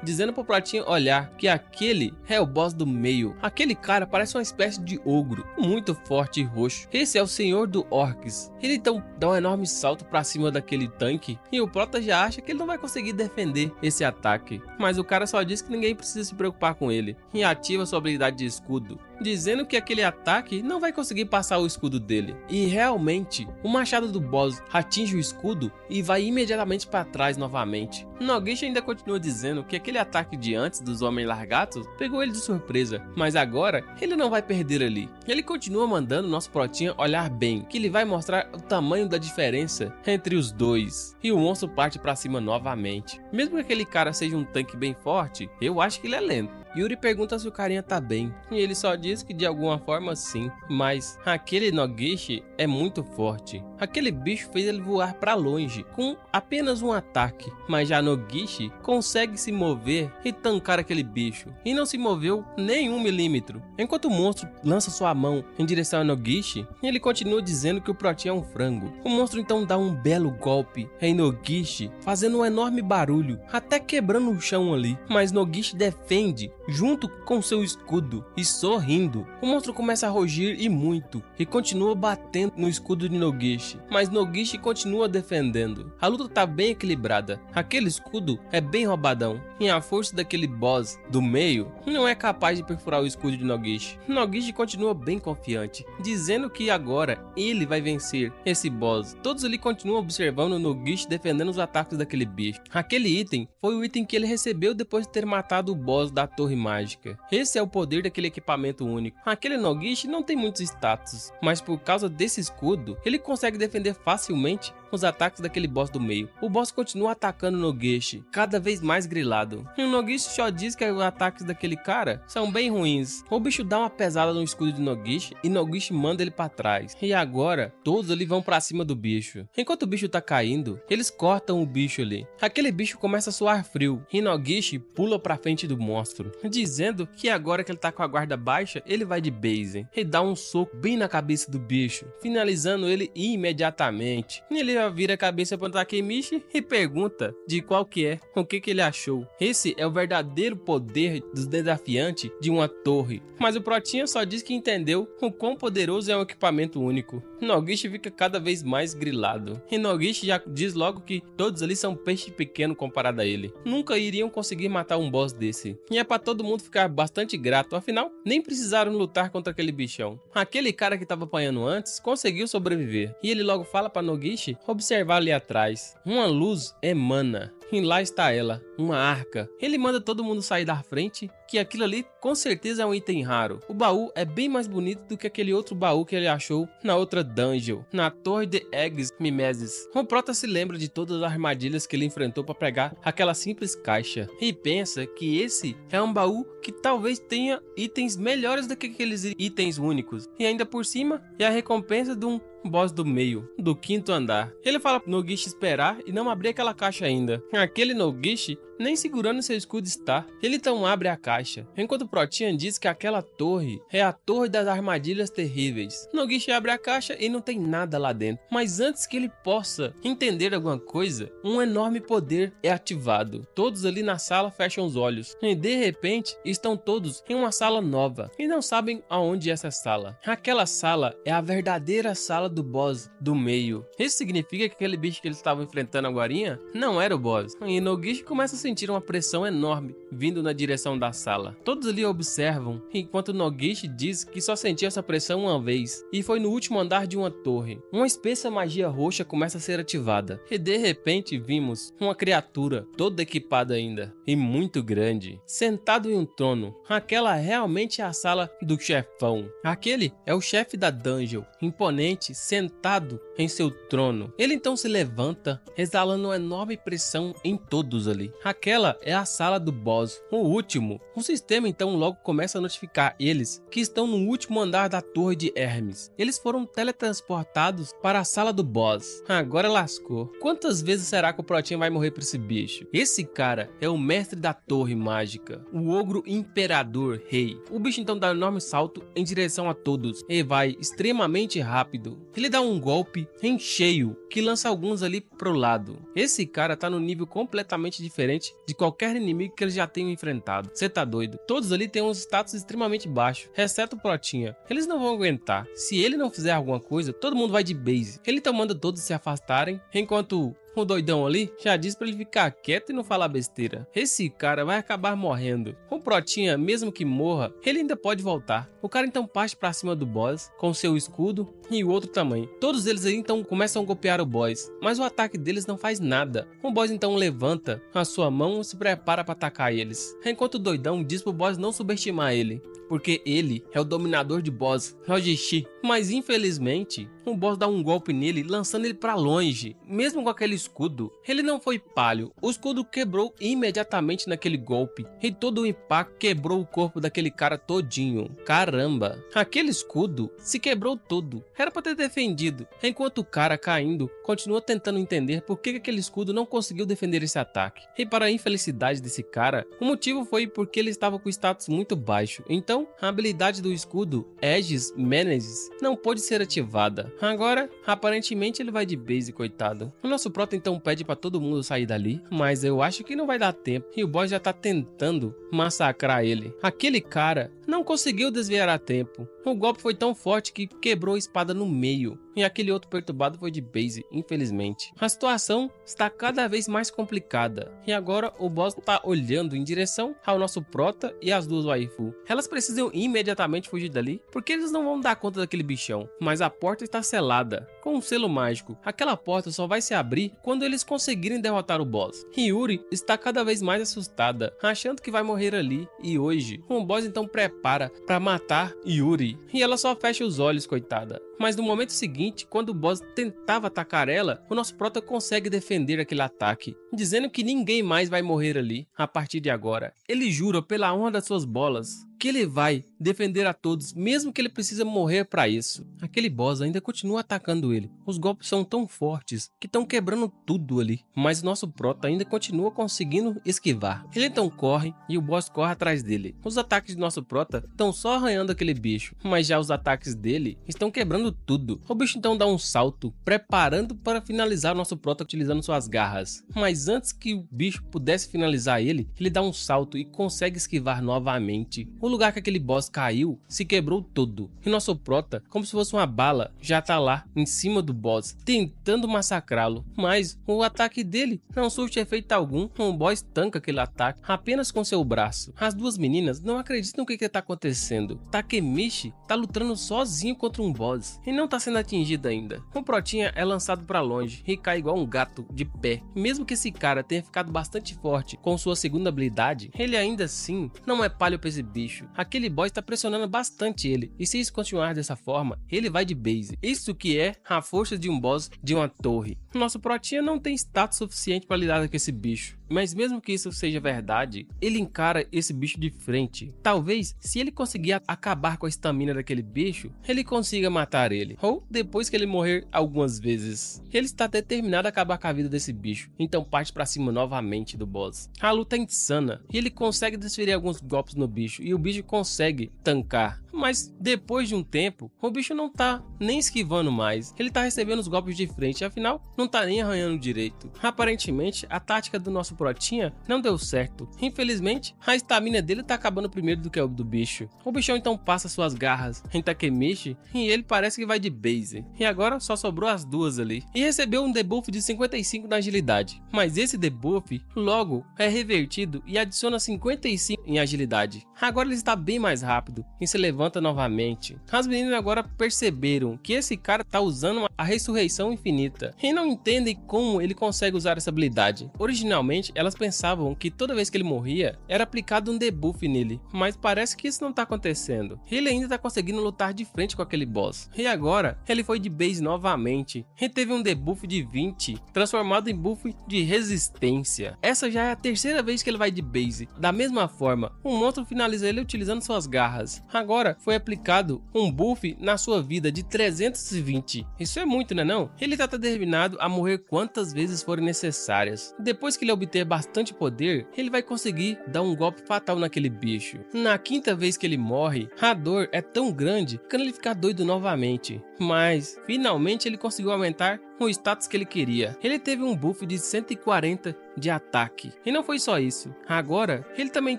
Speaker 1: dizendo pro Pratinha olhar que aquele é o boss do meio. Aquele cara parece uma espécie de ogro, muito forte e roxo. Esse é o senhor do Orcs. Ele então dá um enorme salto pra cima daquele tanque e o Prota já acha que ele não vai conseguir defender esse ataque. Mas o cara só diz que ninguém precisa se preocupar com ele e ativa sua habilidade de escudo, dizendo que aquele ataque não vai conseguir passar o escudo dele. E realmente, o machado do boss atinge o escudo e vai imediatamente para trás novamente. Nogishi ainda continua dizendo que aquele ataque de antes dos Homens Largatos pegou ele de surpresa, mas agora ele não vai perder ali. Ele continua mandando nosso Protinha olhar bem, que ele vai mostrar o tamanho da diferença entre os dois. E o monstro parte para cima novamente. Mesmo que aquele cara seja um tanque bem forte, eu acho que ele é lento. Yuri pergunta se o carinha tá bem, e ele só diz que de alguma forma sim, mas aquele Nogishi é muito forte. Aquele bicho fez ele voar pra longe, com apenas um ataque, mas já Nogishi consegue se mover e tancar aquele bicho, e não se moveu nem 1 milímetro. Enquanto o monstro lança sua mão em direção a Nogishi, ele continua dizendo que o Protinha é um frango. O monstro então dá um belo golpe em Nogishi, fazendo um enorme barulho, até quebrando o chão ali, mas Nogishi defende junto com seu escudo e sorrindo. O monstro começa a rugir e muito, e continua batendo no escudo de Nogishi, mas Nogishi continua defendendo. A luta tá bem equilibrada, aquele escudo é bem roubadão, e a força daquele boss do meio não é capaz de perfurar o escudo de Nogishi. Nogishi continua bem confiante, dizendo que agora ele vai vencer esse boss. Todos ali continuam observando Nogishi defendendo os ataques daquele bicho. Aquele item foi o item que ele recebeu depois de ter matado o boss da torre mágica. Esse é o poder daquele equipamento único. Aquele Nogishi não tem muitos status, mas por causa desse escudo, ele consegue defender facilmente os ataques daquele boss do meio. O boss continua atacando Nogishi, cada vez mais grilado. E o Nogishi só diz que os ataques daquele cara são bem ruins. O bicho dá uma pesada no escudo de Nogishi e Nogishi manda ele pra trás. E agora, todos ali vão pra cima do bicho. Enquanto o bicho tá caindo, eles cortam o bicho ali. Aquele bicho começa a suar frio e Nogishi pula pra frente do monstro, dizendo que agora que ele tá com a guarda baixa, ele vai de base e dá um soco bem na cabeça do bicho, finalizando ele imediatamente. E ele vira a cabeça para o Takemichi e pergunta de qual que é, o que ele achou. Esse é o verdadeiro poder do desafiante de uma torre. Mas o Protinha só diz que entendeu o quão poderoso é um equipamento único. Nogishi fica cada vez mais grilado. E Nogishi já diz logo que todos ali são peixe pequeno comparado a ele. Nunca iriam conseguir matar um boss desse. E é para todo mundo ficar bastante grato, afinal, nem precisaram lutar contra aquele bichão. Aquele cara que estava apanhando antes conseguiu sobreviver. E ele logo fala para Nogishi observar ali atrás. Uma luz emana. E lá está ela, uma arca. Ele manda todo mundo sair da frente, que aquilo ali com certeza é um item raro. O baú é bem mais bonito do que aquele outro baú que ele achou na outra dungeon, na Torre de Eggs Mimesis. O Prota se lembra de todas as armadilhas que ele enfrentou para pegar aquela simples caixa e pensa que esse é um baú que talvez tenha itens melhores do que aqueles itens únicos. E ainda por cima é a recompensa de um boss do meio, do 5º andar. Ele fala pro Nogishi esperar e não abrir aquela caixa ainda. Aquele Nogishi nem segurando seu escudo está. Ele então abre a caixa, enquanto o Protinha diz que aquela torre é a torre das armadilhas terríveis. Noguchi abre a caixa e não tem nada lá dentro, mas antes que ele possa entender alguma coisa, um enorme poder é ativado. Todos ali na sala fecham os olhos e de repente estão todos em uma sala nova e não sabem aonde é essa sala. Aquela sala é a verdadeira sala do boss do meio. Isso significa que aquele bicho que eles estavam enfrentando agorinha não era o boss. E Noguchi começa a sentir uma pressão enorme vindo na direção da sala. Todos ali observam, enquanto Noguchi diz que só sentiu essa pressão uma vez, e foi no último andar de uma torre. Uma espessa magia roxa começa a ser ativada, e de repente vimos uma criatura toda equipada ainda, e muito grande, sentado em um trono. Aquela realmente é a sala do chefão. Aquele é o chefe da dungeon, imponente, sentado em seu trono. Ele então se levanta, exalando uma enorme pressão em todos ali. Aquela é a sala do boss, o último. O sistema então logo começa a notificar eles que estão no último andar da torre de Hermes. Eles foram teletransportados para a sala do boss. Agora lascou. Quantas vezes será que o Protinha vai morrer pra esse bicho? Esse cara é o mestre da torre mágica, o ogro imperador rei. O bicho então dá um enorme salto em direção a todos e vai extremamente rápido. Ele dá um golpe em cheio que lança alguns ali pro lado. Esse cara tá num nível completamente diferente de qualquer inimigo que eles já tenham enfrentado. Cê tá doido? Todos ali têm um status extremamente baixo, exceto o Protinha. Eles não vão aguentar. Se ele não fizer alguma coisa, todo mundo vai de base. Ele então manda todos se afastarem, enquanto o doidão ali já diz pra ele ficar quieto e não falar besteira. Esse cara vai acabar morrendo. O Protinha, mesmo que morra, ele ainda pode voltar. O cara então parte pra cima do boss com seu escudo e o outro também. Todos eles aí então começam a golpear o boss, mas o ataque deles não faz nada. O boss então levanta a sua mão e se prepara para atacar eles, enquanto o doidão diz pro boss não subestimar ele, porque ele é o dominador de boss, Rojishi. Mas infelizmente, o boss dá um golpe nele, lançando ele pra longe. Mesmo com aquele escudo, ele não foi palho. O escudo quebrou imediatamente naquele golpe, e todo o impacto quebrou o corpo daquele cara todinho. Caramba, aquele escudo se quebrou todo. Era pra ter defendido. Enquanto o cara caindo, continua tentando entender por que aquele escudo não conseguiu defender esse ataque. E para a infelicidade desse cara, o motivo foi porque ele estava com status muito baixo. Então, a habilidade do escudo, Aegis Menezes, não pôde ser ativada. Agora, aparentemente ele vai de base, coitado. O nosso prota então pede pra todo mundo sair dali, mas eu acho que não vai dar tempo, e o boss já tá tentando massacrar ele. Aquele cara não conseguiu desviar a tempo. O golpe foi tão forte que quebrou a espada no meio, e aquele outro perturbado foi de base, infelizmente. A situação está cada vez mais complicada, e agora o boss tá olhando em direção ao nosso prota e as duas waifu. Elas precisam imediatamente fugir dali, porque eles não vão dar conta daquele bichão. Mas a porta está selada com um selo mágico. Aquela porta só vai se abrir quando eles conseguirem derrotar o boss. Yuri está cada vez mais assustada, achando que vai morrer ali, e hoje o boss então prepara para matar Yuri, e ela só fecha os olhos, coitada. Mas no momento seguinte, quando o boss tentava atacar ela, o nosso prota consegue defender aquele ataque, dizendo que ninguém mais vai morrer ali a partir de agora. Ele jura pela honra das suas bolas que ele vai defender a todos, mesmo que ele precise morrer para isso. Aquele boss ainda continua atacando ele. Os golpes são tão fortes que estão quebrando tudo ali, mas o nosso prota ainda continua conseguindo esquivar. Ele então corre e o boss corre atrás dele. Os ataques do nosso prota estão só arranhando aquele bicho, mas já os ataques dele estão quebrando tudo. O bicho então dá um salto, preparando para finalizar o nosso prota utilizando suas garras. Mas antes que o bicho pudesse finalizar ele, ele dá um salto e consegue esquivar novamente. O lugar que aquele boss caiu se quebrou todo, e nosso prota, como se fosse uma bala, já tá lá em cima do boss, tentando massacrá-lo, mas o ataque dele não surte efeito algum. O boss tanca aquele ataque apenas com seu braço. As duas meninas não acreditam no que tá acontecendo. Takemichi tá lutando sozinho contra um boss e não tá sendo atingido ainda. O protinha é lançado para longe e cai igual um gato de pé. Mesmo que esse cara tenha ficado bastante forte com sua segunda habilidade, ele ainda assim não é palho pra esse bicho. Aquele boss tá pressionando bastante ele, e se isso continuar dessa forma, ele vai de base. Isso que é a força de um boss de uma torre. Nosso Protinha não tem status suficiente para lidar com esse bicho. Mas mesmo que isso seja verdade, ele encara esse bicho de frente. Talvez, se ele conseguir acabar com a estamina daquele bicho, ele consiga matar ele. Ou depois que ele morrer algumas vezes. Ele está determinado a acabar com a vida desse bicho, então parte para cima novamente do boss. A luta é insana e ele consegue desferir alguns golpes no bicho e o bicho consegue tancar. Mas depois de um tempo, o bicho não tá nem esquivando mais. Ele tá recebendo os golpes de frente, afinal não tá nem arranhando direito. Aparentemente, a tática do nosso Protinha não deu certo. Infelizmente, a estamina dele tá acabando primeiro do que a do bicho. O bichão então passa suas garras em Takemichi e ele parece que vai de base. E agora só sobrou as duas ali. E recebeu um debuff de 55 na agilidade. Mas esse debuff logo é revertido e adiciona 55 em agilidade. Agora ele está bem mais rápido e se levanta novamente. As meninas agora perceberam que esse cara tá usando a ressurreição infinita e não entendem como ele consegue usar essa habilidade. Originalmente elas pensavam que toda vez que ele morria era aplicado um debuff nele, mas parece que isso não tá acontecendo. Ele ainda tá conseguindo lutar de frente com aquele boss. E agora ele foi de base novamente e teve um debuff de 20 transformado em buff de resistência. Essa já é a terceira vez que ele vai de base. Da mesma forma, o monstro finaliza ele utilizando suas garras. Agora foi aplicado um buff na sua vida de 320. Isso é muito, né não? Ele tá determinado a morrer quantas vezes forem necessárias. Depois que ele obter bastante poder, ele vai conseguir dar um golpe fatal naquele bicho. Na quinta vez que ele morre, a dor é tão grande que ele fica doido novamente. Mas finalmente ele conseguiu aumentar o status que ele queria. Ele teve um buff de 140 de ataque. E não foi só isso. Agora, ele também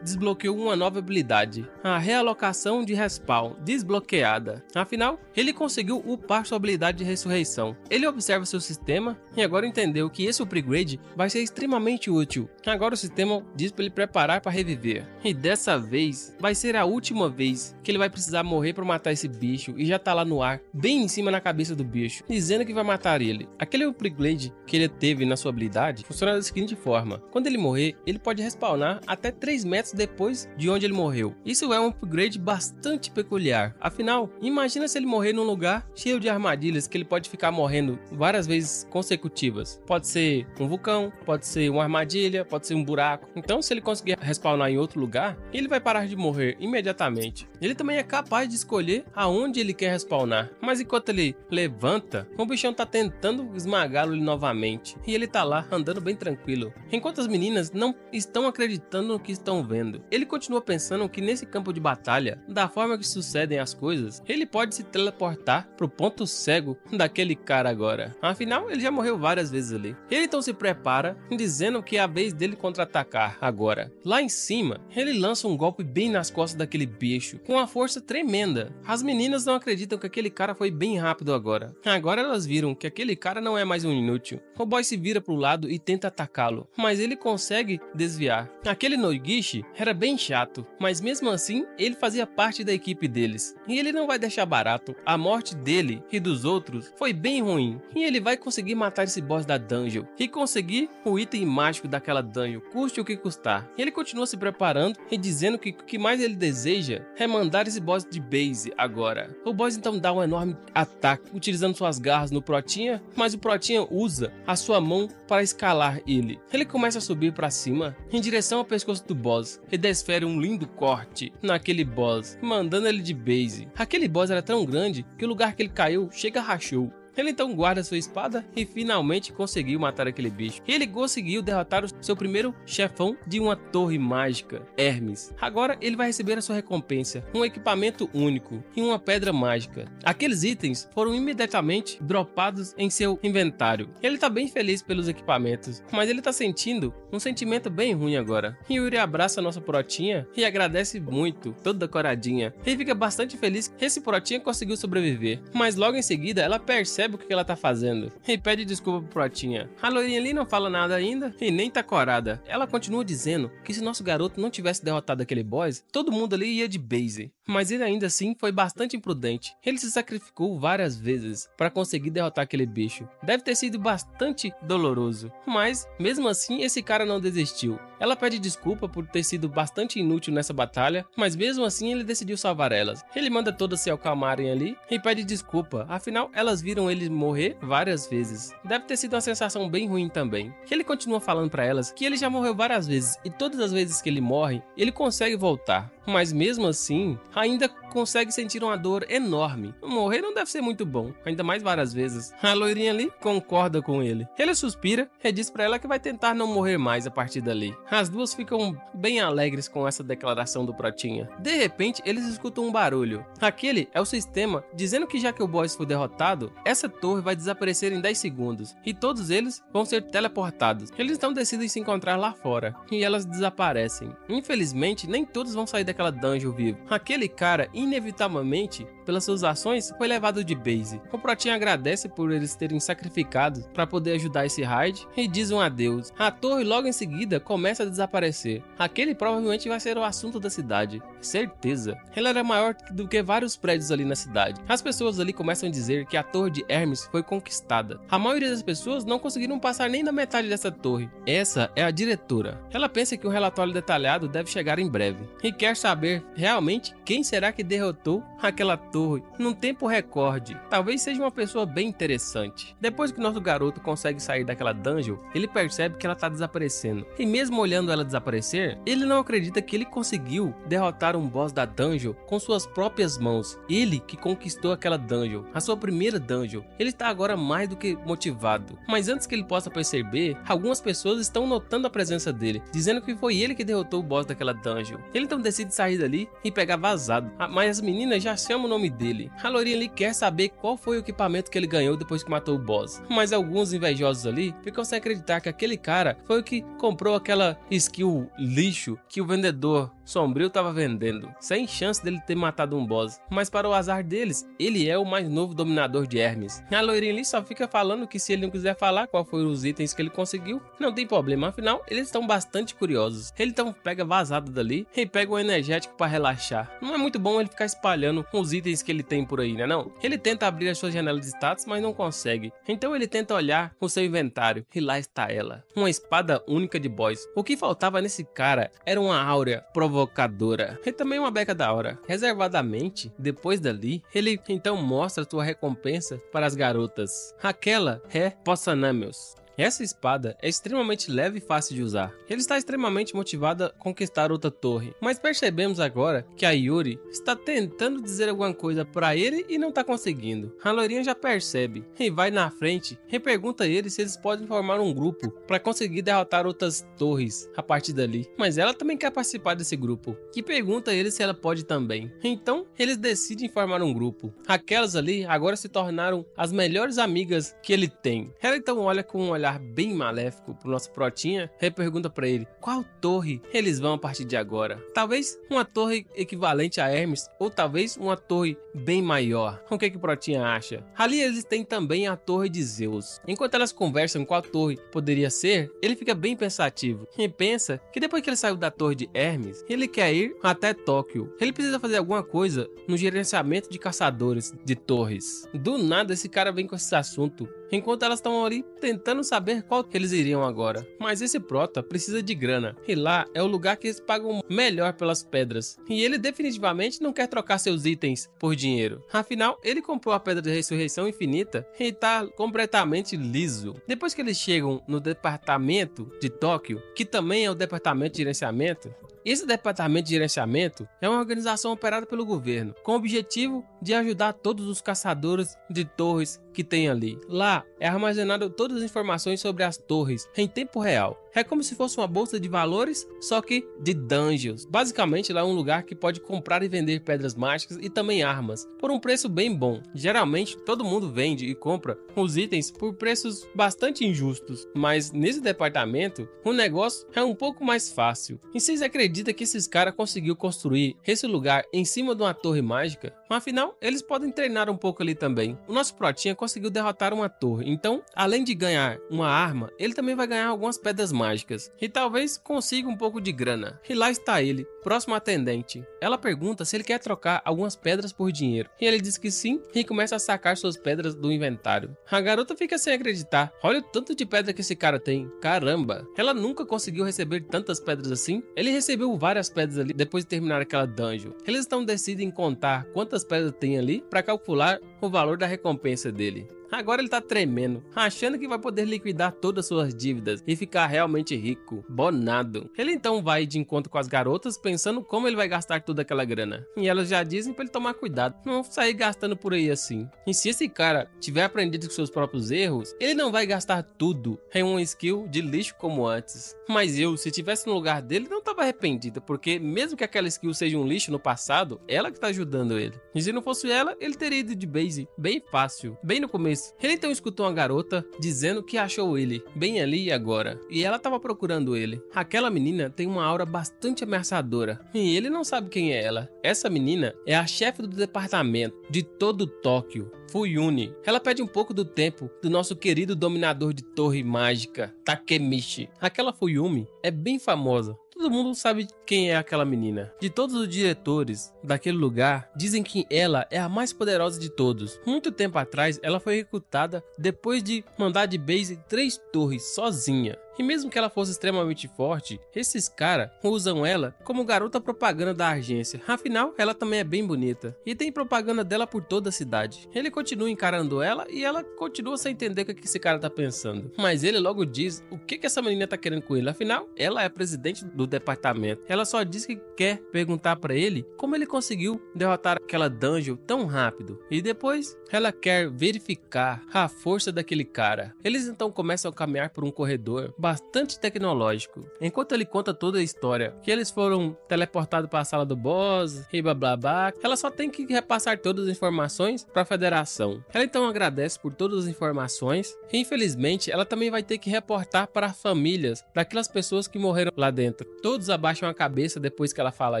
Speaker 1: desbloqueou uma nova habilidade, a realocação de respawn, desbloqueada. Afinal, ele conseguiu upar sua habilidade de ressurreição. Ele observa seu sistema e agora entendeu que esse upgrade vai ser extremamente útil. Agora o sistema diz para ele preparar para reviver. E dessa vez, vai ser a última vez que ele vai precisar morrer para matar esse bicho e já tá lá no ar, bem em cima na cabeça do bicho, dizendo que vai matar ele. Aquele upgrade que ele teve na sua habilidade funciona da seguinte forma: quando ele morrer, ele pode respawnar até 3 metros depois de onde ele morreu. Isso é um upgrade bastante peculiar. Afinal, imagina se ele morrer num lugar cheio de armadilhas que ele pode ficar morrendo várias vezes consecutivas. Pode ser um vulcão, pode ser uma armadilha, pode ser um buraco. Então, se ele conseguir respawnar em outro lugar, ele vai parar de morrer imediatamente. Ele também é capaz de escolher aonde ele quer respawnar. Mas enquanto ele levanta, o bichão tá tentando esmagá-lo novamente. E ele tá lá andando bem tranquilo. Enquanto as meninas não estão acreditando no que estão vendo. Ele continua pensando que nesse campo de batalha, da forma que sucedem as coisas, ele pode se teleportar pro ponto cego daquele cara agora. Afinal, ele já morreu várias vezes ali. Ele então se prepara, dizendo que é a vez dele contra-atacar agora. Lá em cima, ele lança um golpe bem nas costas daquele bicho, com uma força tremenda. As meninas não acreditam que aquele cara foi bem rápido agora. Agora elas viram que aquele cara não é mais um inútil. O boy se vira pro lado e tenta atacá-lo, mas ele consegue desviar. Aquele Nogishi era bem chato, mas mesmo assim ele fazia parte da equipe deles. E ele não vai deixar barato. A morte dele e dos outros foi bem ruim. E ele vai conseguir matar esse boss da dungeon e conseguir o item mágico daquela dungeon, custe o que custar. Ele continua se preparando e dizendo que o que mais ele deseja é mandar esse boss de base agora. O boss então dá um enorme ataque, utilizando suas garras no Protinha, mas o Protinha usa a sua mão para escalar ele. Ele começa a subir para cima em direção ao pescoço do boss e desfere um lindo corte naquele boss, mandando ele de base. Aquele boss era tão grande que o lugar que ele caiu chega rachou. Ele então guarda sua espada e finalmente conseguiu matar aquele bicho. Ele conseguiu derrotar o seu primeiro chefão de uma torre mágica, Hermes. Agora ele vai receber a sua recompensa, um equipamento único e uma pedra mágica. Aqueles itens foram imediatamente dropados em seu inventário. Ele tá bem feliz pelos equipamentos, mas ele tá sentindo um sentimento bem ruim agora. Yuri abraça a nossa Protinha e agradece muito, toda decoradinha. Ele fica bastante feliz que esse Protinha conseguiu sobreviver, mas logo em seguida ela percebe o que ela tá fazendo e pede desculpa pro Protinha. A loirinha ali não fala nada ainda e nem tá corada. Ela continua dizendo que se nosso garoto não tivesse derrotado aquele boss, todo mundo ali ia de base. mas ele ainda assim foi bastante imprudente. Ele se sacrificou várias vezes para conseguir derrotar aquele bicho. Deve ter sido bastante doloroso, mas mesmo assim esse cara não desistiu. Ela pede desculpa por ter sido bastante inútil nessa batalha, mas mesmo assim ele decidiu salvar elas. Ele manda todas se acalmarem ali e pede desculpa, afinal elas viram ele morrer várias vezes. Deve ter sido uma sensação bem ruim também. Ele continua falando para elas que ele já morreu várias vezes e todas as vezes que ele morre, ele consegue voltar. Mas mesmo assim, ainda consegue sentir uma dor enorme. Morrer não deve ser muito bom, ainda mais várias vezes. A loirinha ali concorda com ele. Ele suspira e diz pra ela que vai tentar não morrer mais a partir dali. As duas ficam bem alegres com essa declaração do Protinha. De repente, eles escutam um barulho. Aquele é o sistema dizendo que já que o boss foi derrotado, essa torre vai desaparecer em 10 segundos e todos eles vão ser teleportados. Eles então decidem se encontrar lá fora e elas desaparecem. Infelizmente, nem todos vão sair daquela dungeon vivo. Aquele cara, inevitavelmente, pelas suas ações, foi levado de base. O Protinha agradece por eles terem sacrificado para poder ajudar esse raid e diz um adeus. A torre logo em seguida começa a desaparecer. Aquele provavelmente vai ser o assunto da cidade. Certeza. Ele era maior do que vários prédios ali na cidade. As pessoas ali começam a dizer que a torre de Hermes foi conquistada. A maioria das pessoas não conseguiram passar nem da metade dessa torre. Essa é a diretora. Ela pensa que um relatório detalhado deve chegar em breve e quer saber realmente quem será que derrotou aquela torre num tempo recorde. Talvez seja uma pessoa bem interessante. Depois que nosso garoto consegue sair daquela dungeon, ele percebe que ela está desaparecendo. E mesmo olhando ela desaparecer, ele não acredita que ele conseguiu derrotar um boss da dungeon com suas próprias mãos. Ele que conquistou aquela dungeon, a sua primeira dungeon. Ele está agora mais do que motivado. Mas antes que ele possa perceber, algumas pessoas estão notando a presença dele, dizendo que foi ele que derrotou o boss daquela dungeon. Ele então decide sair dali e pegar vazado. Mas as meninas já chamam o nome dele. A loirinha ali quer saber qual foi o equipamento que ele ganhou depois que matou o boss. Mas alguns invejosos ali ficam sem acreditar que aquele cara foi o que comprou aquela skill lixo que o vendedor sombrio estava vendendo, sem chance dele ter matado um boss. Mas para o azar deles, ele é o mais novo dominador de Hermes. A loirinha ali só fica falando que se ele não quiser falar qual foram os itens que ele conseguiu, não tem problema, afinal eles estão bastante curiosos. Ele então pega vazado dali e pega um energético para relaxar. Não é muito bom ele ficar espalhando os itens que ele tem por aí, né não? Ele tenta abrir as suas janelas de status, mas não consegue. Então ele tenta olhar o seu inventário e lá está ela, uma espada única de boss. O que faltava nesse cara era uma áurea provocadora e também uma beca da hora. Reservadamente, depois dali, ele então mostra sua recompensa para as garotas. Aquela é Possanamios. Essa espada é extremamente leve e fácil de usar. Ele está extremamente motivado a conquistar outra torre, mas percebemos agora que a Yuri está tentando dizer alguma coisa para ele e não está conseguindo. A loirinha já percebe e vai na frente e pergunta a ele se eles podem formar um grupo para conseguir derrotar outras torres a partir dali. Mas ela também quer participar desse grupo, que pergunta a ele se ela pode também. Então eles decidem formar um grupo. Aquelas ali agora se tornaram as melhores amigas que ele tem. Ela então olha com um olhar bem maléfico pro nosso Protinha e pergunta pra ele qual torre eles vão a partir de agora. Talvez uma torre equivalente a Hermes ou talvez uma torre bem maior. O que o Protinha acha? Ali eles têm também a torre de Zeus. Enquanto elas conversam qual torre poderia ser, ele fica bem pensativo e pensa que depois que ele saiu da torre de Hermes, ele quer ir até Tóquio. Ele precisa fazer alguma coisa no gerenciamento de caçadores de torres. Do nada esse cara vem com esse assunto, enquanto elas estão ali tentando saber qual que eles iriam agora. Mas esse prota precisa de grana, e lá é o lugar que eles pagam melhor pelas pedras. E ele definitivamente não quer trocar seus itens por dinheiro. Afinal, ele comprou a pedra de ressurreição infinita e está completamente liso. Depois que eles chegam no departamento de Tóquio, que também é o departamento de gerenciamento, esse departamento de gerenciamento é uma organização operada pelo governo, com o objetivo de ajudar todos os caçadores de torres que tem ali. Lá é armazenado todas as informações sobre as torres em tempo real. É como se fosse uma bolsa de valores, só que de dungeons. Basicamente lá é um lugar que pode comprar e vender pedras mágicas e também armas, por um preço bem bom. Geralmente todo mundo vende e compra os itens por preços bastante injustos, mas nesse departamento o negócio é um pouco mais fácil. E vocês acreditam que esses caras conseguiu construir esse lugar em cima de uma torre mágica? Afinal, eles podem treinar um pouco ali também. O nosso Protinha conseguiu derrotar uma torre, então, além de ganhar uma arma, ele também vai ganhar algumas pedras mágicas. E talvez consiga um pouco de grana. E lá está ele, próximo atendente. Ela pergunta se ele quer trocar algumas pedras por dinheiro. E ele diz que sim, e começa a sacar suas pedras do inventário. A garota fica sem acreditar. Olha o tanto de pedra que esse cara tem. Caramba, ela nunca conseguiu receber tantas pedras assim. Ele recebeu várias pedras ali depois de terminar aquela dungeon. Eles estão decidindo em contar quantas pedras tem ali para calcular o valor da recompensa dele. Agora ele tá tremendo, achando que vai poder liquidar todas as suas dívidas e ficar realmente rico, bonado. Ele então vai de encontro com as garotas, pensando como ele vai gastar toda aquela grana. E elas já dizem pra ele tomar cuidado, não sair gastando por aí assim. E se esse cara tiver aprendido com seus próprios erros, ele não vai gastar tudo em uma skill de lixo como antes. Mas eu, se tivesse no lugar dele, não tava arrependido, porque mesmo que aquela skill seja um lixo no passado, ela que tá ajudando ele. E se não fosse ela, ele teria ido de base, bem fácil, bem no começo. Ele então escutou uma garota dizendo que achou ele, bem ali e agora, e ela estava procurando ele. Aquela menina tem uma aura bastante ameaçadora, e ele não sabe quem é ela. Essa menina é a chefe do departamento de todo Tóquio, Fuyuni. Ela pede um pouco do tempo do nosso querido dominador de torre mágica, Takemichi. Aquela Fuyumi é bem famosa. Todo mundo sabe quem é aquela menina. De todos os diretores daquele lugar, dizem que ela é a mais poderosa de todos. Muito tempo atrás, ela foi recrutada depois de mandar de base 3 torres sozinha. E mesmo que ela fosse extremamente forte, esses caras usam ela como garota propaganda da agência. Afinal, ela também é bem bonita. E tem propaganda dela por toda a cidade. Ele continua encarando ela e ela continua sem entender o que esse cara tá pensando. Mas ele logo diz o que essa menina tá querendo com ele. Afinal, ela é a presidente do departamento. Ela só diz que quer perguntar pra ele como ele conseguiu derrotar aquela dungeon tão rápido. E depois, ela quer verificar a força daquele cara. Eles então começam a caminhar por um corredor bastante tecnológico. Enquanto ele conta toda a história, que eles foram teleportados para a sala do boss e blá blá blá, ela só tem que repassar todas as informações para a federação. Ela então agradece por todas as informações e infelizmente ela também vai ter que reportar para as famílias daquelas pessoas que morreram lá dentro. Todos abaixam a cabeça depois que ela fala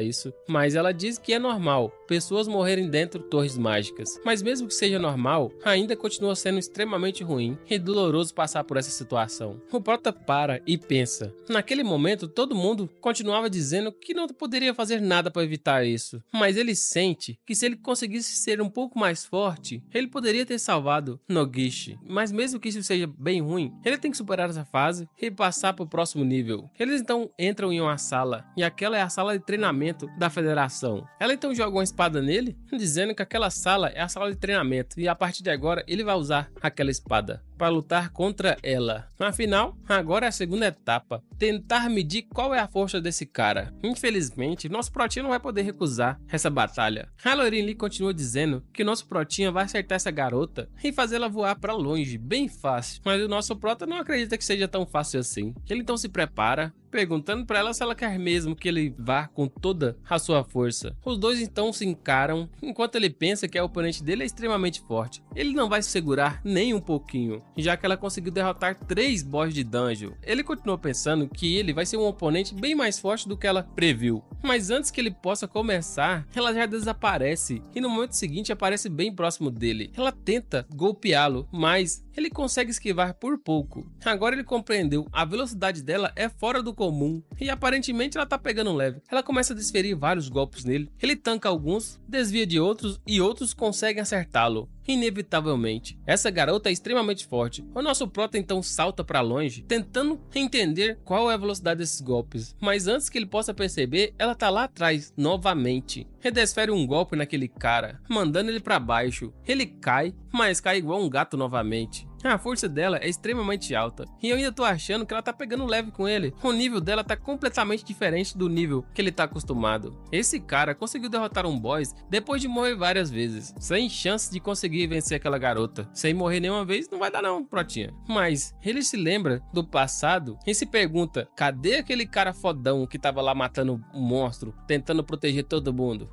Speaker 1: isso, mas ela diz que é normal pessoas morrerem dentro de torres mágicas. Mas mesmo que seja normal, ainda continua sendo extremamente ruim e doloroso passar por essa situação. O Prota para e pensa. Naquele momento, todo mundo continuava dizendo que não poderia fazer nada para evitar isso. Mas ele sente que se ele conseguisse ser um pouco mais forte, ele poderia ter salvado Nogishi. Mas mesmo que isso seja bem ruim, ele tem que superar essa fase e passar para o próximo nível. Eles então entram em uma sala, e aquela é a sala de treinamento da federação. Ela então joga uma espada nele, dizendo que aquela sala é a sala de treinamento, e a partir de agora ele vai usar aquela espada para lutar contra ela. Afinal, agora é a segunda etapa, tentar medir qual é a força desse cara. Infelizmente, nosso Protinha não vai poder recusar essa batalha. A Lorin Lee continua dizendo que nosso Protinha vai acertar essa garota e fazê-la voar para longe, bem fácil. Mas o nosso Prota não acredita que seja tão fácil assim. Ele então se prepara, perguntando para ela se ela quer mesmo que ele vá com toda a sua força. Os dois então se encaram, enquanto ele pensa que o oponente dele é extremamente forte. Ele não vai se segurar nem um pouquinho, já que ela conseguiu derrotar 3 boss de dungeon. Ele continua pensando que ele vai ser um oponente bem mais forte do que ela previu. Mas antes que ele possa começar, ela já desaparece e no momento seguinte aparece bem próximo dele. Ela tenta golpeá-lo, mas ele consegue esquivar por pouco. Agora ele compreendeu, a velocidade dela é fora do comum e aparentemente ela tá pegando leve. Ela começa a desferir vários golpes nele, ele tanca alguns, desvia de outros e outros conseguem acertá-lo. Inevitavelmente, essa garota é extremamente forte. O nosso Prota então salta para longe, tentando entender qual é a velocidade desses golpes. Mas antes que ele possa perceber, ela tá lá atrás, novamente. Redesfere um golpe naquele cara, mandando ele para baixo. Ele cai, mas cai igual um gato novamente. A força dela é extremamente alta, e eu ainda tô achando que ela tá pegando leve com ele. O nível dela tá completamente diferente do nível que ele tá acostumado. Esse cara conseguiu derrotar um boss depois de morrer várias vezes, sem chance de conseguir vencer aquela garota. Sem morrer nenhuma vez não vai dar não, Protinha. Mas ele se lembra do passado e se pergunta, cadê aquele cara fodão que tava lá matando um monstro, tentando proteger todo mundo?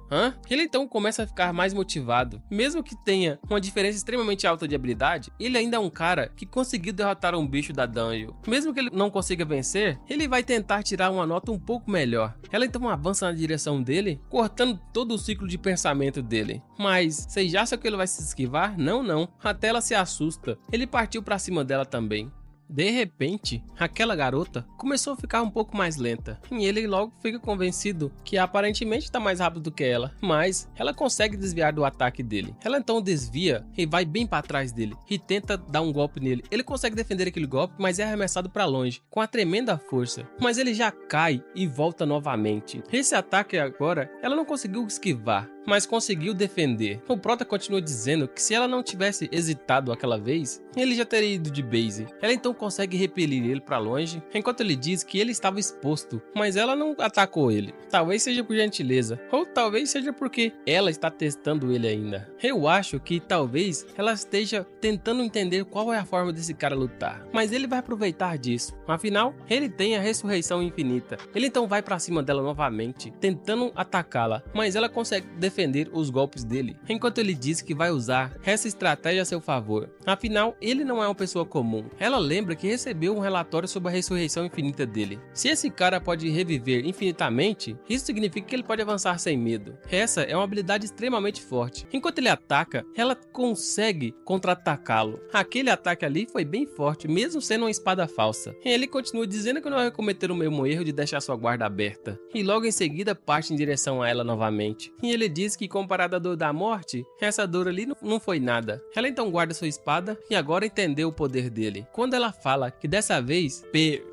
Speaker 1: Ele então começa a ficar mais motivado. Mesmo que tenha uma diferença extremamente alta de habilidade, ele ainda é um cara cara que conseguiu derrotar um bicho da dungeon. Mesmo que ele não consiga vencer, ele vai tentar tirar uma nota um pouco melhor. Ela então avança na direção dele, cortando todo o ciclo de pensamento dele. Mas vocês acham que ele vai se esquivar? Não. Até ela se assusta. Ele partiu pra cima dela também. De repente, aquela garota começou a ficar um pouco mais lenta, e ele logo fica convencido que aparentemente está mais rápido do que ela, mas ela consegue desviar do ataque dele. Ela então desvia e vai bem para trás dele e tenta dar um golpe nele. Ele consegue defender aquele golpe, mas é arremessado para longe com a tremenda força, mas ele já cai e volta novamente. Esse ataque agora ela não conseguiu esquivar, mas conseguiu defender. O prota continua dizendo que se ela não tivesse hesitado aquela vez, ele já teria ido de base. Ela então consegue repelir ele para longe, enquanto ele diz que ele estava exposto, mas ela não atacou ele. Talvez seja por gentileza, ou talvez seja porque ela está testando ele ainda. Eu acho que talvez ela esteja tentando entender qual é a forma desse cara lutar, mas ele vai aproveitar disso. Afinal, ele tem a ressurreição infinita. Ele então vai para cima dela novamente, tentando atacá-la, mas ela consegue defender os golpes dele, enquanto ele diz que vai usar essa estratégia a seu favor. Afinal, ele não é uma pessoa comum. Ela lembra que recebeu um relatório sobre a ressurreição infinita dele. Se esse cara pode reviver infinitamente, isso significa que ele pode avançar sem medo. Essa é uma habilidade extremamente forte. Enquanto ele ataca, ela consegue contra-atacá-lo. Aquele ataque ali foi bem forte, mesmo sendo uma espada falsa. Ele continua dizendo que não vai cometer o mesmo erro de deixar sua guarda aberta, e logo em seguida parte em direção a ela novamente. E ele diz que comparado à dor da morte, essa dor ali não foi nada. Ela então guarda sua espada e agora entendeu o poder dele. Quando ela fala que dessa vez,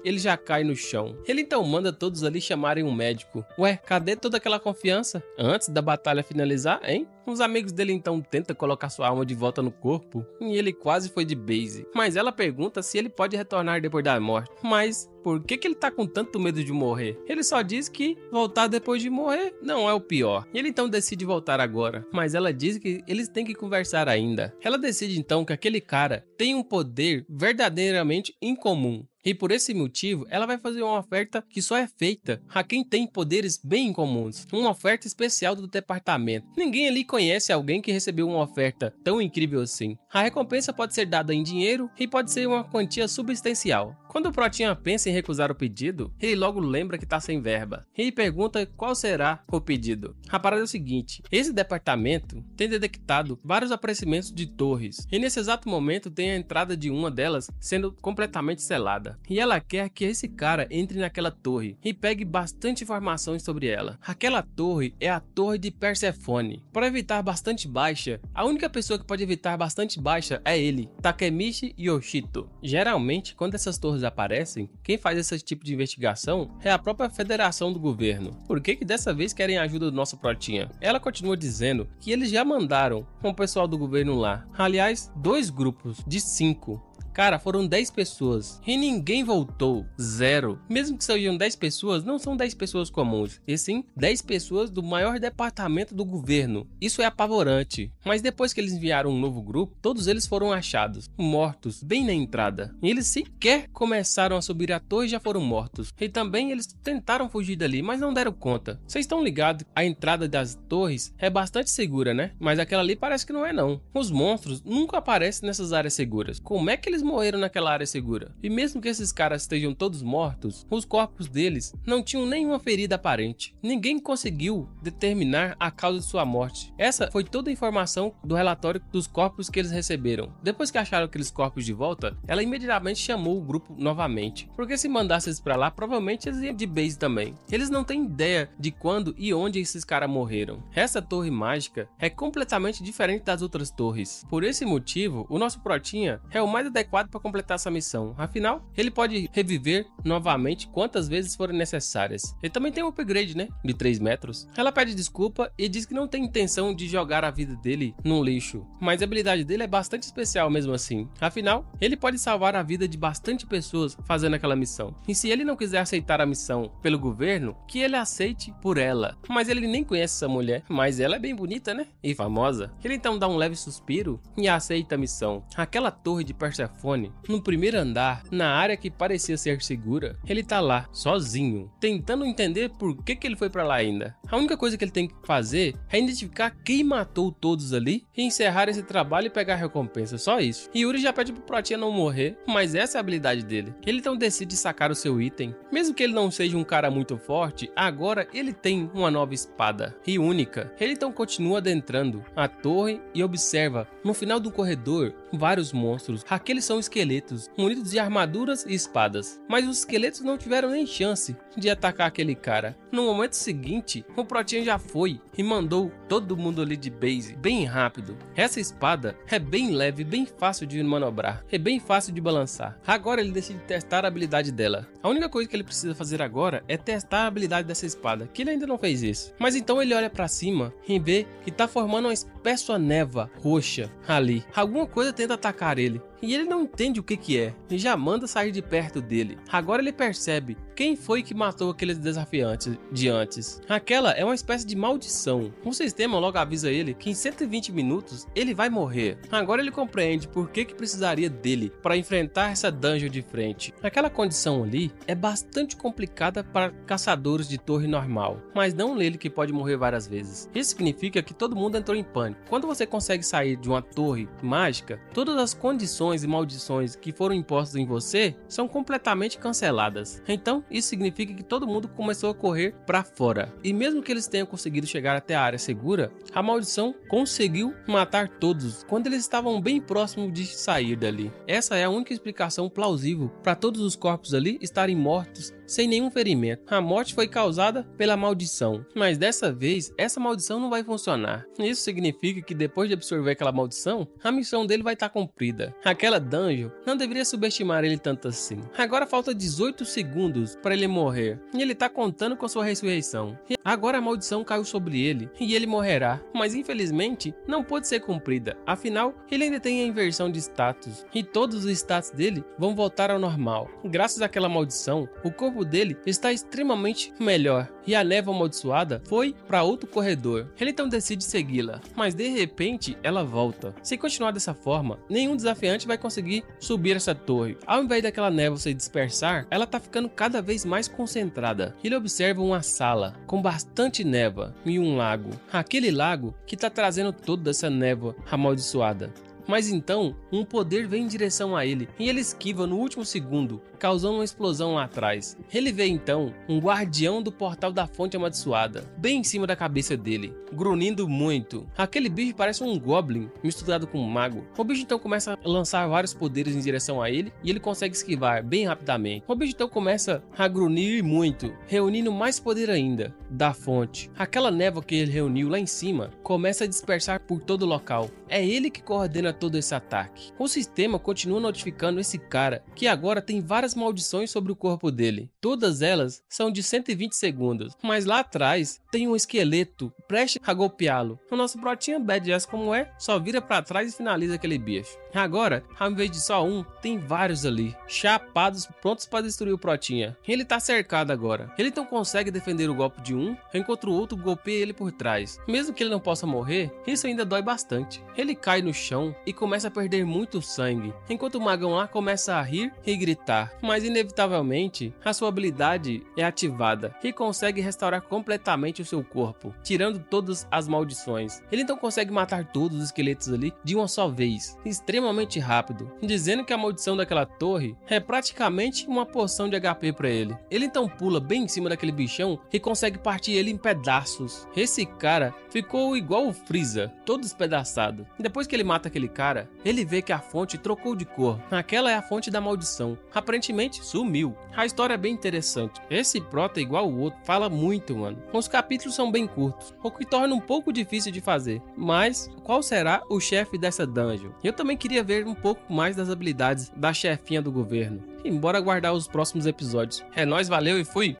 Speaker 1: ele já cai no chão. Ele então manda todos ali chamarem um médico. Ué, cadê toda aquela confiança? Antes da batalha finalizar, hein? Os amigos dele então tentam colocar sua alma de volta no corpo e ele quase foi de base. Mas ela pergunta se ele pode retornar depois da morte. Mas por que ele tá com tanto medo de morrer? Ele só diz que voltar depois de morrer não é o pior. E ele então decide voltar agora, mas ela diz que eles têm que conversar ainda. Ela decide então que aquele cara tem um poder verdadeiramente incomum. E por esse motivo, ela vai fazer uma oferta que só é feita a quem tem poderes bem incomuns. Uma oferta especial do departamento. Ninguém ali conhece alguém que recebeu uma oferta tão incrível assim. A recompensa pode ser dada em dinheiro e pode ser uma quantia substancial. Quando o Protinha pensa em recusar o pedido, ele logo lembra que tá sem verba. E pergunta qual será o pedido. A parada é o seguinte, esse departamento tem detectado vários aparecimentos de torres. E nesse exato momento tem a entrada de uma delas sendo completamente selada. E ela quer que esse cara entre naquela torre e pegue bastante informações sobre ela. Aquela torre é a torre de Persephone. Para evitar bastante baixa, a única pessoa que pode evitar bastante baixa é ele, Takemichi Yoshito. Geralmente, quando essas torres aparecem, quem faz esse tipo de investigação é a própria federação do governo. Por que dessa vez querem a ajuda do nosso Protinha? Ela continua dizendo que eles já mandaram o pessoal do governo lá. Aliás, 2 grupos de 5. Cara, foram 10 pessoas e ninguém voltou. 0. Mesmo que sejam 10 pessoas, não são 10 pessoas comuns, e sim 10 pessoas do maior departamento do governo. Isso é apavorante. Mas depois que eles enviaram um novo grupo, todos eles foram achados, mortos, bem na entrada. E eles sequer começaram a subir a torre e já foram mortos. E também eles tentaram fugir dali, mas não deram conta. Vocês estão ligados? A entrada das torres é bastante segura, né? Mas aquela ali parece que não é não. Os monstros nunca aparecem nessas áreas seguras. Como é que eles morreram naquela área segura? E mesmo que esses caras estejam todos mortos, os corpos deles não tinham nenhuma ferida aparente. Ninguém conseguiu determinar a causa de sua morte. Essa foi toda a informação do relatório dos corpos que eles receberam. Depois que acharam aqueles corpos de volta, ela imediatamente chamou o grupo novamente, porque se mandasse eles pra lá, provavelmente eles iam de base também. Eles não têm ideia de quando e onde esses caras morreram. Essa torre mágica é completamente diferente das outras torres. Por esse motivo, o nosso Protinha é o mais adequado para completar essa missão. Afinal, ele pode reviver novamente quantas vezes forem necessárias. Ele também tem um upgrade, né? De 3 metros. Ela pede desculpa e diz que não tem intenção de jogar a vida dele no lixo, mas a habilidade dele é bastante especial mesmo assim. Afinal, ele pode salvar a vida de bastante pessoas fazendo aquela missão. E se ele não quiser aceitar a missão pelo governo, que ele aceite por ela. Mas ele nem conhece essa mulher, mas ela é bem bonita, né? E famosa. Ele então dá um leve suspiro e aceita a missão. Aquela torre de Persephone telefone, no primeiro andar, na área que parecia ser segura, ele tá lá, sozinho, tentando entender por que ele foi pra lá ainda. A única coisa que ele tem que fazer é identificar quem matou todos ali e encerrar esse trabalho e pegar a recompensa, só isso. Yuri já pede pro Protinha não morrer, mas essa é a habilidade dele. Ele então decide sacar o seu item. Mesmo que ele não seja um cara muito forte, agora ele tem uma nova espada, e única. Ele então continua adentrando a torre e observa, no final do corredor, vários monstros. Aqueles são esqueletos, munidos de armaduras e espadas. Mas os esqueletos não tiveram nem chance de atacar aquele cara. No momento seguinte, o Protinha já foi e mandou todo mundo ali de base, bem rápido. Essa espada é bem leve, bem fácil de manobrar, é bem fácil de balançar. Agora ele decide testar a habilidade dela. A única coisa que ele precisa fazer agora é testar a habilidade dessa espada, que ele ainda não fez isso. Mas então ele olha pra cima e vê que tá formando uma espessa névoa roxa ali. Alguma coisa tenta atacar ele, e ele não entende o que é, e já manda sair de perto dele. Agora ele percebe quem foi que matou aqueles desafiantes de antes. Aquela é uma espécie de maldição. O sistema logo avisa ele que em 120 minutos ele vai morrer. Agora ele compreende por que precisaria dele para enfrentar essa dungeon de frente. Aquela condição ali é bastante complicada para caçadores de torre normal, mas não ele que pode morrer várias vezes. Isso significa que todo mundo entrou em pânico. Quando você consegue sair de uma torre mágica, todas as condições e maldições que foram impostas em você são completamente canceladas. Então isso significa que todo mundo começou a correr para fora. E mesmo que eles tenham conseguido chegar até a área segura, a maldição conseguiu matar todos quando eles estavam bem próximos de sair dali. Essa é a única explicação plausível para todos os corpos ali estarem mortos sem nenhum ferimento. A morte foi causada pela maldição, mas dessa vez essa maldição não vai funcionar. Isso significa que depois de absorver aquela maldição, a missão dele vai estar cumprida. Aquela dungeon não deveria subestimar ele tanto assim. Agora falta 18 segundos para ele morrer, e ele tá contando com sua ressurreição. E agora a maldição caiu sobre ele e ele morrerá, mas infelizmente não pode ser cumprida. Afinal, ele ainda tem a inversão de status e todos os status dele vão voltar ao normal. Graças àquela maldição, o corpo dele está extremamente melhor e a névoa amaldiçoada foi para outro corredor. Ele então decide segui-la, mas de repente ela volta. Se continuar dessa forma, nenhum desafiante vai conseguir subir essa torre. Ao invés daquela névoa se dispersar, ela tá ficando cada vez mais concentrada. Ele observa uma sala com bastante névoa e um lago. Aquele lago que tá trazendo toda essa névoa amaldiçoada. Mas então, um poder vem em direção a ele e ele esquiva no último segundo, causando uma explosão lá atrás. Ele vê então um guardião do portal da fonte amaldiçoada, bem em cima da cabeça dele, grunhindo muito. Aquele bicho parece um goblin misturado com um mago. O bicho então começa a lançar vários poderes em direção a ele e ele consegue esquivar bem rapidamente. O bicho então começa a grunhir muito, reunindo mais poder ainda da fonte. Aquela névoa que ele reuniu lá em cima começa a dispersar por todo o local. É ele que coordena todo esse ataque. O sistema continua notificando esse cara que agora tem várias maldições sobre o corpo dele. Todas elas são de 120 segundos, mas lá atrás tem um esqueleto prestes a golpeá-lo. O nosso Protinha badass como é, só vira pra trás e finaliza aquele bicho. Agora, ao invés de só um, tem vários ali, chapados, prontos para destruir o Protinha. Ele tá cercado agora. Ele não consegue defender o golpe de um, enquanto o outro golpeia ele por trás. Mesmo que ele não possa morrer, isso ainda dói bastante. Ele cai no chão e começa a perder muito sangue, enquanto o magão lá começa a rir e gritar. Mas inevitavelmente, a sua habilidade é ativada e consegue restaurar completamente o seu corpo, tirando todas as maldições. Ele então consegue matar todos os esqueletos ali de uma só vez, extremamente rápido, dizendo que a maldição daquela torre é praticamente uma poção de HP para ele. Ele então pula bem em cima daquele bichão e consegue partir ele em pedaços. Esse cara ficou igual o Freeza, todo despedaçado. Depois que ele mata aquele cara, ele vê que a fonte trocou de cor. Aquela é a fonte da maldição. Aparentemente sumiu. A história é bem interessante. Esse prota é igual o outro, fala muito, mano. Os capítulos são bem curtos, o que torna um pouco difícil de fazer. Mas qual será o chefe dessa dungeon? Eu também queria ver um pouco mais das habilidades da chefinha do governo. E bora aguardar os próximos episódios. É nóis, valeu e fui!